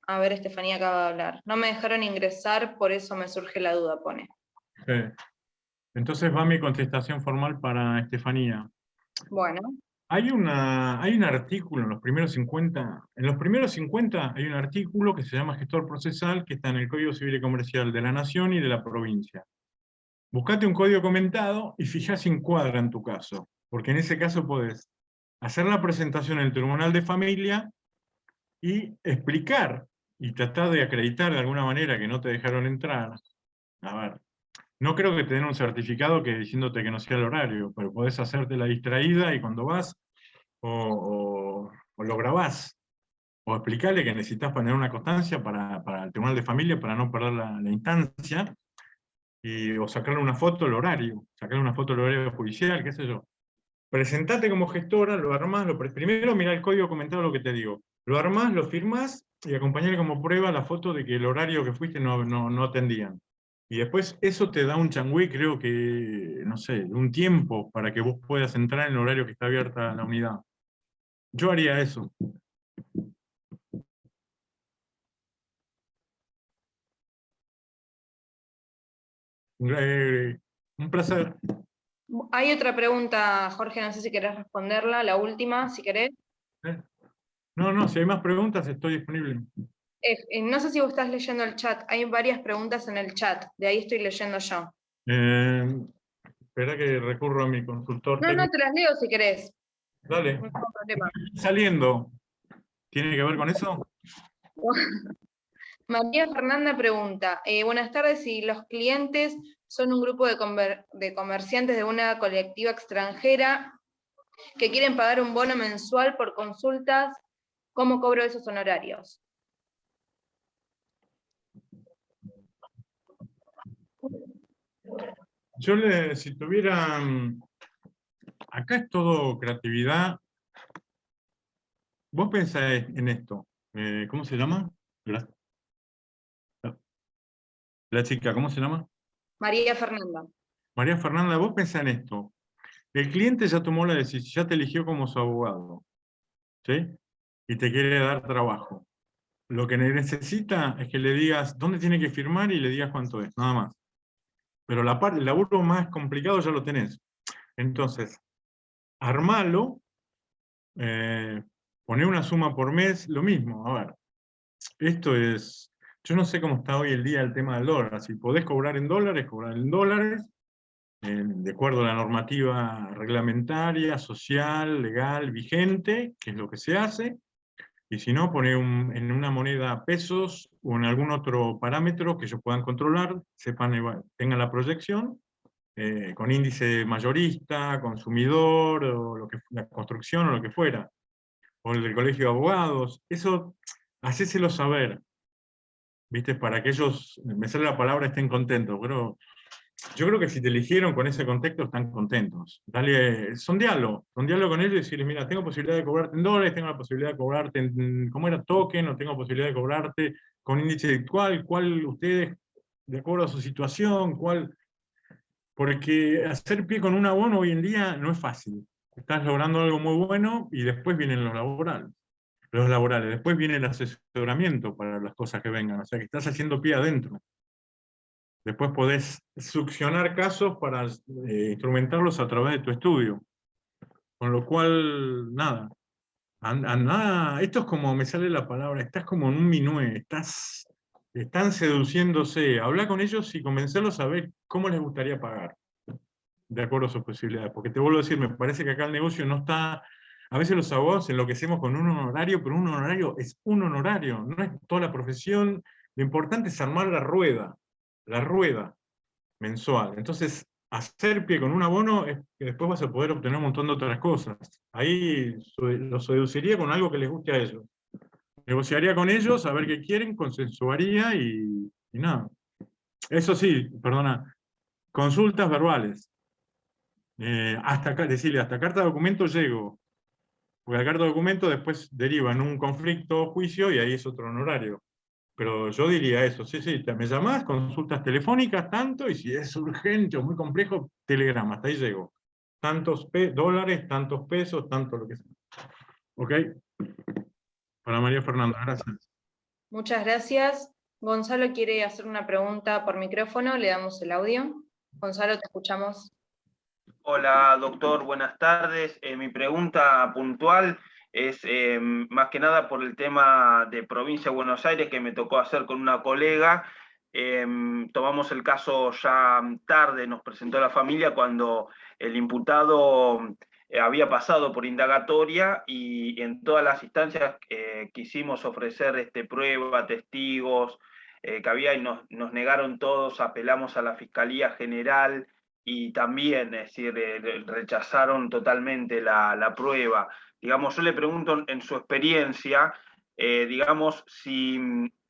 a ver, Estefanía acaba de hablar. No me dejaron ingresar, por eso me surge la duda, pone. Entonces va mi contestación formal para Estefanía. Bueno. Hay un artículo en los primeros 50, hay un artículo que se llama gestor procesal, que está en el Código Civil y Comercial de la Nación y de la provincia. Buscate un código comentado y fijá si encuadra en tu caso, porque en ese caso podés hacer la presentación en el Tribunal de Familia y explicar y tratar de acreditar de alguna manera que no te dejaron entrar. A ver, no creo que te den un certificado que diciéndote que no sea el horario, pero podés hacerte la distraída y cuando vas, o lo grabás, o explicarle que necesitas poner una constancia para el Tribunal de Familia para no perder la instancia, o sacarle una foto del horario, sacarle una foto del horario judicial, qué sé yo. Presentate como gestora, lo armás, primero mirá el código comentado lo que te digo, lo armás, lo firmás y acompañale como prueba la foto de que el horario que fuiste no atendían. Y después eso te da un changüí, creo que, no sé, un tiempo para que vos puedas entrar en el horario que está abierta la unidad. Yo haría eso. Un placer. Hay otra pregunta, Jorge, no sé si querés responderla, la última, si querés. No, si hay más preguntas estoy disponible. No sé si vos estás leyendo el chat, hay varias preguntas en el chat, de ahí estoy leyendo yo. Espera que recurro a mi consultor. No, te las leo si querés. Dale. No tengo problema. Saliendo. ¿Tiene que ver con eso? María Fernanda pregunta, buenas tardes, si los clientes son un grupo de comerciantes de una colectiva extranjera que quieren pagar un bono mensual por consultas, ¿cómo cobro esos honorarios? Yo si tuviera... Acá es todo creatividad. Vos pensás en esto. ¿Cómo se llama? La chica, ¿cómo se llama? María Fernanda. María Fernanda, vos pensás en esto. El cliente ya tomó la decisión, ya te eligió como su abogado, ¿sí? Y te quiere dar trabajo. Lo que necesita es que le digas dónde tiene que firmar y le digas cuánto es, nada más. Pero el laburo más complicado ya lo tenés. Entonces, armalo, poné una suma por mes, lo mismo. A ver, esto es... Yo no sé cómo está hoy el día el tema del dólar. Si podés cobrar en dólares, cobrar en dólares, de acuerdo a la normativa reglamentaria, social, legal, vigente, que es lo que se hace, y si no, poner en una moneda pesos o en algún otro parámetro que ellos puedan controlar, sepan, tengan la proyección, con índice mayorista, consumidor, o la construcción o lo que fuera, o el del colegio de abogados, eso, hacéselo saber, ¿viste? Para que ellos, me sale la palabra, estén contentos, pero yo creo que si te eligieron con ese contexto están contentos. Dale, sondealo con ellos y decirles, mira, tengo posibilidad de cobrarte en dólares, tengo la posibilidad de cobrarte en, ¿cómo era? Token, o tengo posibilidad de cobrarte con índice actual, cuál ustedes, de acuerdo a su situación, cuál... Porque hacer pie con un abono hoy en día no es fácil. Estás logrando algo muy bueno y después vienen los laborales, después viene el asesoramiento para las cosas que vengan, o sea que estás haciendo pie adentro. Después podés succionar casos para instrumentarlos a través de tu estudio. Con lo cual, nada. Esto es como, me sale la palabra, estás como en un minué, están seduciéndose. Habla con ellos y convencerlos a ver cómo les gustaría pagar, de acuerdo a sus posibilidades. Porque te vuelvo a decir, me parece que acá el negocio no está... A veces los abogados enloquecemos con un honorario, pero un honorario es un honorario, no es toda la profesión. Lo importante es armar la rueda mensual. Entonces, hacer pie con un abono es que después vas a poder obtener un montón de otras cosas. Ahí lo seduciría con algo que les guste a ellos. negociaría con ellos, a ver qué quieren, consensuaría y nada. Eso sí, perdona, consultas verbales. Hasta acá, decirle, hasta carta de documento llego. Porque la carta de documento después deriva en un conflicto, juicio, y ahí es otro honorario. Pero yo diría eso, sí, me llamás, consultas telefónicas, tanto, y si es urgente o muy complejo, telegrama, hasta ahí llego. Tantos dólares, tantos pesos, tanto lo que sea. ¿Ok? Para María Fernanda, gracias. Muchas gracias. Gonzalo quiere hacer una pregunta por micrófono, le damos el audio. Gonzalo, te escuchamos. Hola, doctor, buenas tardes. Mi pregunta puntual es más que nada por el tema de Provincia de Buenos Aires que me tocó hacer con una colega. Tomamos el caso ya tarde, nos presentó la familia cuando el imputado había pasado por indagatoria y en todas las instancias quisimos ofrecer prueba, testigos que había y nos negaron todos, apelamos a la Fiscalía General y también, es decir, rechazaron totalmente la prueba. Digamos, yo le pregunto en su experiencia, digamos, si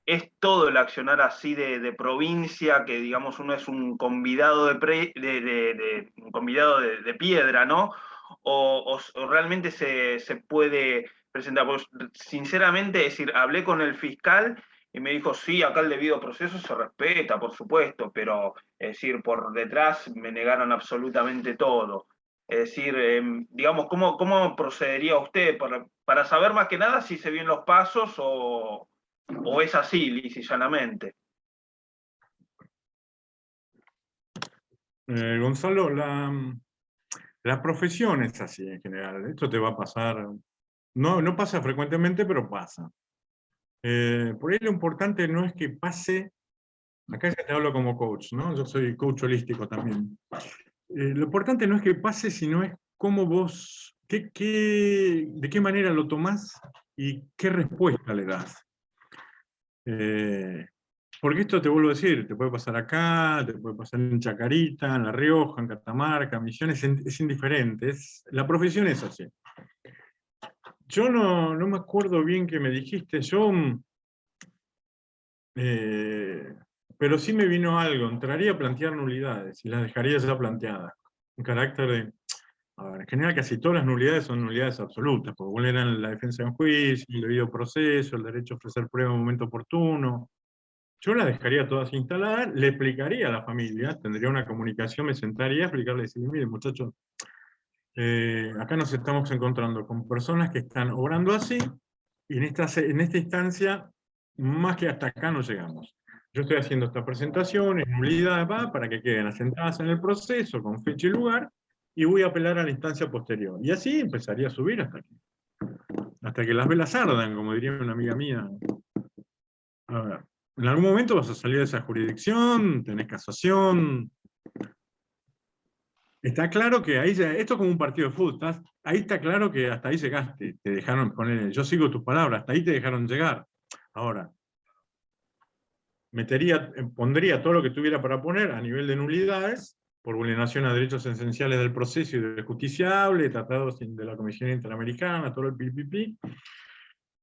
es todo el accionar así de provincia, que digamos uno es un convidado un convidado de piedra, ¿no? O realmente se puede presentar. Pues, sinceramente, es decir, hablé con el fiscal y me dijo, sí, acá el debido proceso se respeta, por supuesto, pero, es decir, por detrás me negaron absolutamente todo. Es decir, digamos, ¿cómo procedería usted para saber más que nada si se vienen los pasos o es así, lisa y llanamente? Gonzalo, la profesión es así en general. Esto te va a pasar, no pasa frecuentemente, pero pasa. Por ahí lo importante no es que pase, acá ya te hablo como coach, ¿no? Yo soy coach holístico también. Lo importante no es que pase, sino es cómo vos, de qué manera lo tomás y qué respuesta le das. Porque esto te vuelvo a decir, te puede pasar acá, te puede pasar en Chacarita, en La Rioja, en Catamarca, Misiones, es indiferente. La profesión es así. Yo no me acuerdo bien qué me dijiste, pero sí me vino algo, entraría a plantear nulidades y las dejaría ya planteadas. Un carácter de, a ver, en general casi todas las nulidades son nulidades absolutas, porque vulneran la defensa en juicio, el debido proceso, el derecho a ofrecer prueba en un momento oportuno. Yo las dejaría todas instaladas, le explicaría a la familia, tendría una comunicación, me sentaría a explicarle, decir, mire muchachos, acá nos estamos encontrando con personas que están obrando así, y en esta instancia, más que hasta acá no llegamos. Yo estoy haciendo esta presentación en nulidad para que queden asentadas en el proceso, con fecha y lugar, y voy a apelar a la instancia posterior. Y así empezaría a subir hasta que las velas ardan, como diría una amiga mía. A ver, en algún momento vas a salir de esa jurisdicción, tenés casación. Está claro que ahí ya, esto es como un partido de fútbol, ahí está claro que hasta ahí llegaste, te dejaron poner, yo sigo tus palabras, hasta ahí te dejaron llegar. Ahora, pondría todo lo que tuviera para poner a nivel de nulidades, por vulneración a derechos esenciales del proceso y del justiciable, tratados de la Comisión Interamericana, todo el pipipi,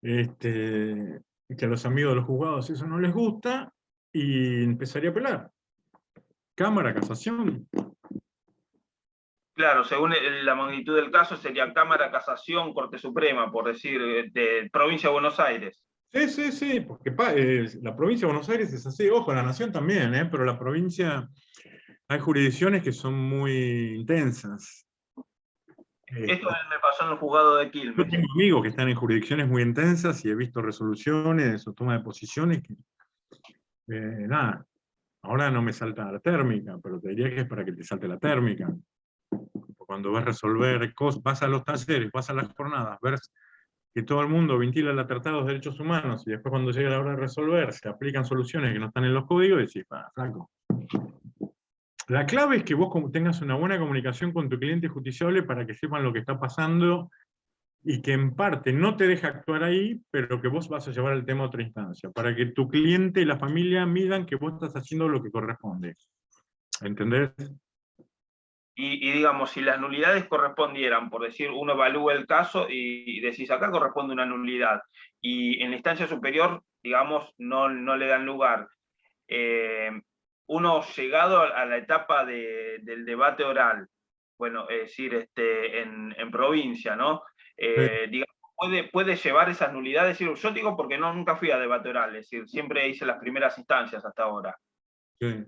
que a los amigos de los juzgados eso no les gusta, y empezaría a apelar. Cámara, casación. Claro, según la magnitud del caso sería Cámara, Casación, Corte Suprema, por decir, de Provincia de Buenos Aires. Sí, porque la provincia de Buenos Aires es así, ojo, la nación también, pero la provincia, hay jurisdicciones que son muy intensas. Esto me pasó en el juzgado de Yo Quilmes. tengo amigos que están en jurisdicciones muy intensas y he visto resoluciones o toma de posiciones que, nada, ahora no me salta la térmica, pero te diría que es para que te salte la térmica. Cuando vas a resolver cosas, vas a los talleres, vas a las jornadas, ves que todo el mundo ventila la Tratado de Derechos Humanos y después cuando llega la hora de resolver se aplican soluciones que no están en los códigos y decís, flaco. La clave es que vos tengas una buena comunicación con tu cliente justiciable para que sepan lo que está pasando y que en parte no te deja actuar ahí, pero que vos vas a llevar el tema a otra instancia, para que tu cliente y la familia midan que vos estás haciendo lo que corresponde. ¿Entendés? Y digamos, si las nulidades correspondieran, por decir, uno evalúa el caso y decís, acá corresponde una nulidad, y en la instancia superior, digamos, no le dan lugar. Uno llegado a la etapa del debate oral, bueno, es decir, en provincia, ¿no? Digamos, puede llevar esas nulidades. Yo digo porque nunca fui a debate oral, es decir, siempre hice las primeras instancias hasta ahora. Sí.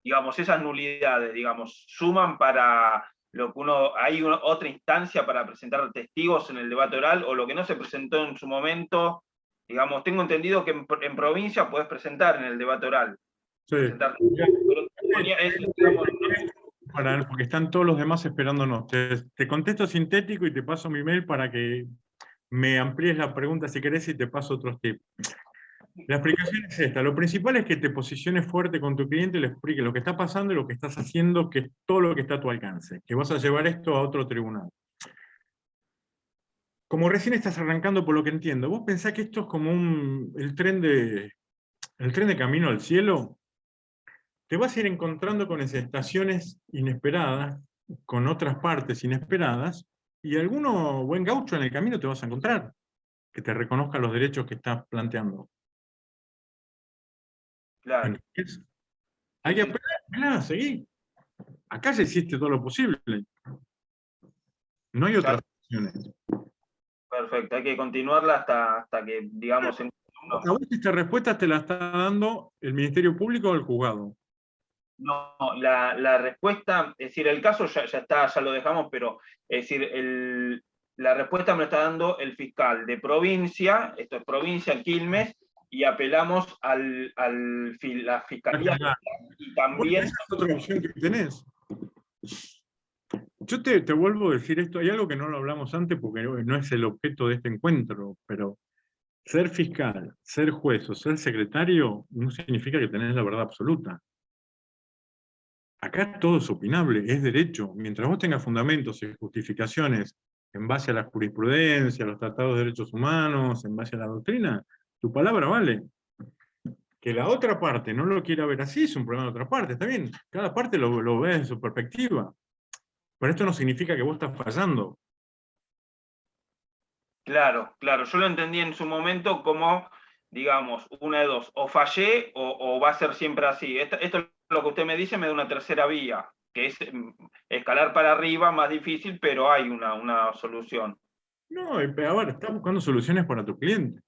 Digamos, esas nulidades, digamos, suman para lo que hay otra instancia para presentar testigos en el debate oral, o lo que no se presentó en su momento. Digamos, tengo entendido que en provincia puedes presentar en el debate oral. Sí. Porque están todos los demás esperándonos. Te contesto sintético y te paso mi mail para que me amplíes la pregunta si querés y te paso otros tips. La explicación es esta. Lo principal es que te posiciones fuerte con tu cliente y le expliques lo que está pasando y lo que estás haciendo, que es todo lo que está a tu alcance, que vas a llevar esto a otro tribunal. Como recién estás arrancando, por lo que entiendo, vos pensás que esto es como el tren de camino al cielo. Te vas a ir encontrando con esas estaciones inesperadas, con otras partes inesperadas, y alguno buen gaucho en el camino te vas a encontrar, que te reconozca los derechos que estás planteando. Claro. Hay que apelar, seguí. Acá ya hiciste todo lo posible. No hay otras opciones. Perfecto, hay que continuarla hasta que, digamos... ¿A vos esta respuesta te la está dando el Ministerio Público o el juzgado? No, la respuesta, es decir, el caso ya está, ya lo dejamos, pero es decir, la respuesta me la está dando el fiscal de provincia, esto es provincia, Quilmes, y apelamos a la fiscalía y también... Esa es otra opción que tenés. Yo te vuelvo a decir esto, hay algo que no lo hablamos antes porque no es el objeto de este encuentro, pero ser fiscal, ser juez o ser secretario no significa que tenés la verdad absoluta. Acá todo es opinable, es derecho. Mientras vos tengas fundamentos y justificaciones en base a la jurisprudencia, a los tratados de derechos humanos, en base a la doctrina, tu palabra vale. Que la otra parte no lo quiera ver así es un problema de otra parte, está bien. Cada parte lo ve en su perspectiva. Pero esto no significa que vos estás fallando. Claro, claro. Yo lo entendí en su momento como, digamos, una de dos. O fallé o va a ser siempre así. Esto es lo que usted me dice, me da una tercera vía, que es escalar para arriba, más difícil, pero hay una solución. No, a ver, estás buscando soluciones para tu cliente.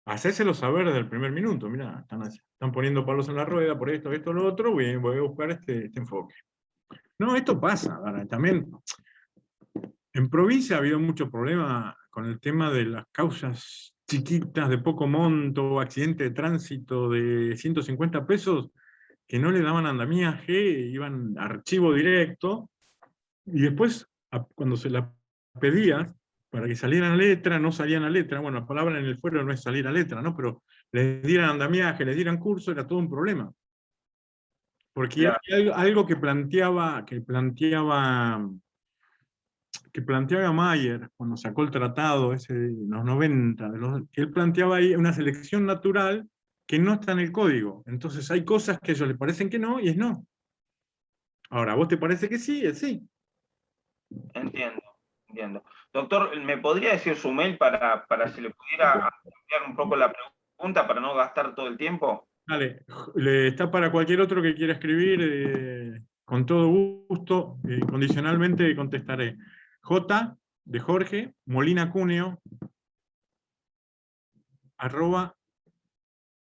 Hacéselo saber desde el primer minuto. Mirá, están poniendo palos en la rueda por esto, lo otro, voy a buscar este enfoque. No, esto pasa. Ahora, también en provincia ha habido mucho problema con el tema de las causas chiquitas de poco monto, accidente de tránsito de 150 pesos, que no le daban andamiaje, iban a archivo directo, y después, cuando se la pedías, para que salieran a letra, no salían a letra. Bueno, la palabra en el fuero no es salir a letra, ¿no? Pero les dieran andamiaje, les dieran curso, era todo un problema. Porque claro, hay algo que planteaba Mayer cuando sacó el tratado ese en los 90, que él planteaba ahí una selección natural que no está en el código. Entonces hay cosas que a ellos les parecen que no, y es no. Ahora, ¿a vos te parece que sí? Es sí. Entiendo. Doctor, ¿me podría decir su mail para si le pudiera ampliar un poco la pregunta para no gastar todo el tiempo? Dale, está para cualquier otro que quiera escribir, con todo gusto, condicionalmente contestaré. J de Jorge, Molina Cuneo,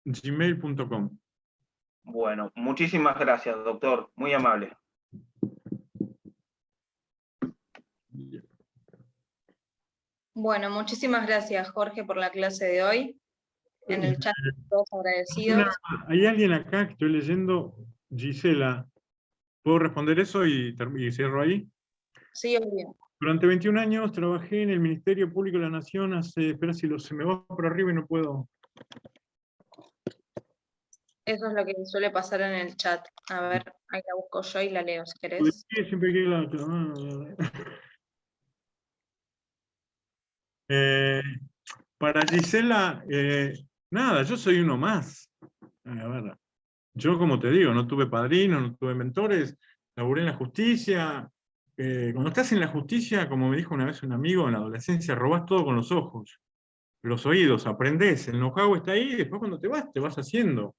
@gmail.com. Bueno, muchísimas gracias, doctor. Muy amable. Bueno, muchísimas gracias, Jorge, por la clase de hoy. En el chat, todos agradecidos. Hay alguien acá que estoy leyendo, Gisela. ¿Puedo responder eso y cierro ahí? Sí, obvio. Durante 21 años trabajé en el Ministerio Público de la Nación. Espera si se me va por arriba y no puedo. Eso es lo que suele pasar en el chat. A ver, ahí la busco yo y la leo, si querés. Siempre que para Gisela, nada, yo soy uno más. A ver, yo como te digo, no tuve padrinos, no tuve mentores, laburé en la justicia. Cuando estás en la justicia, como me dijo una vez un amigo, en la adolescencia robás todo con los ojos, los oídos, aprendés, el know-how está ahí, y después cuando te vas haciendo.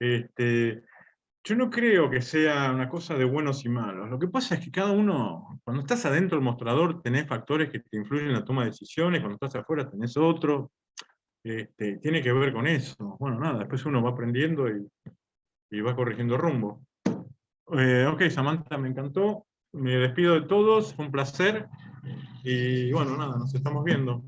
Yo no creo que sea una cosa de buenos y malos. Lo que pasa es que cada uno, cuando estás adentro del mostrador, tenés factores que te influyen en la toma de decisiones, cuando estás afuera tenés otro. Tiene que ver con eso. Bueno, nada, después uno va aprendiendo y va corrigiendo rumbo. Ok, Samantha, me encantó. Me despido de todos, fue un placer. Y bueno, nada, nos estamos viendo.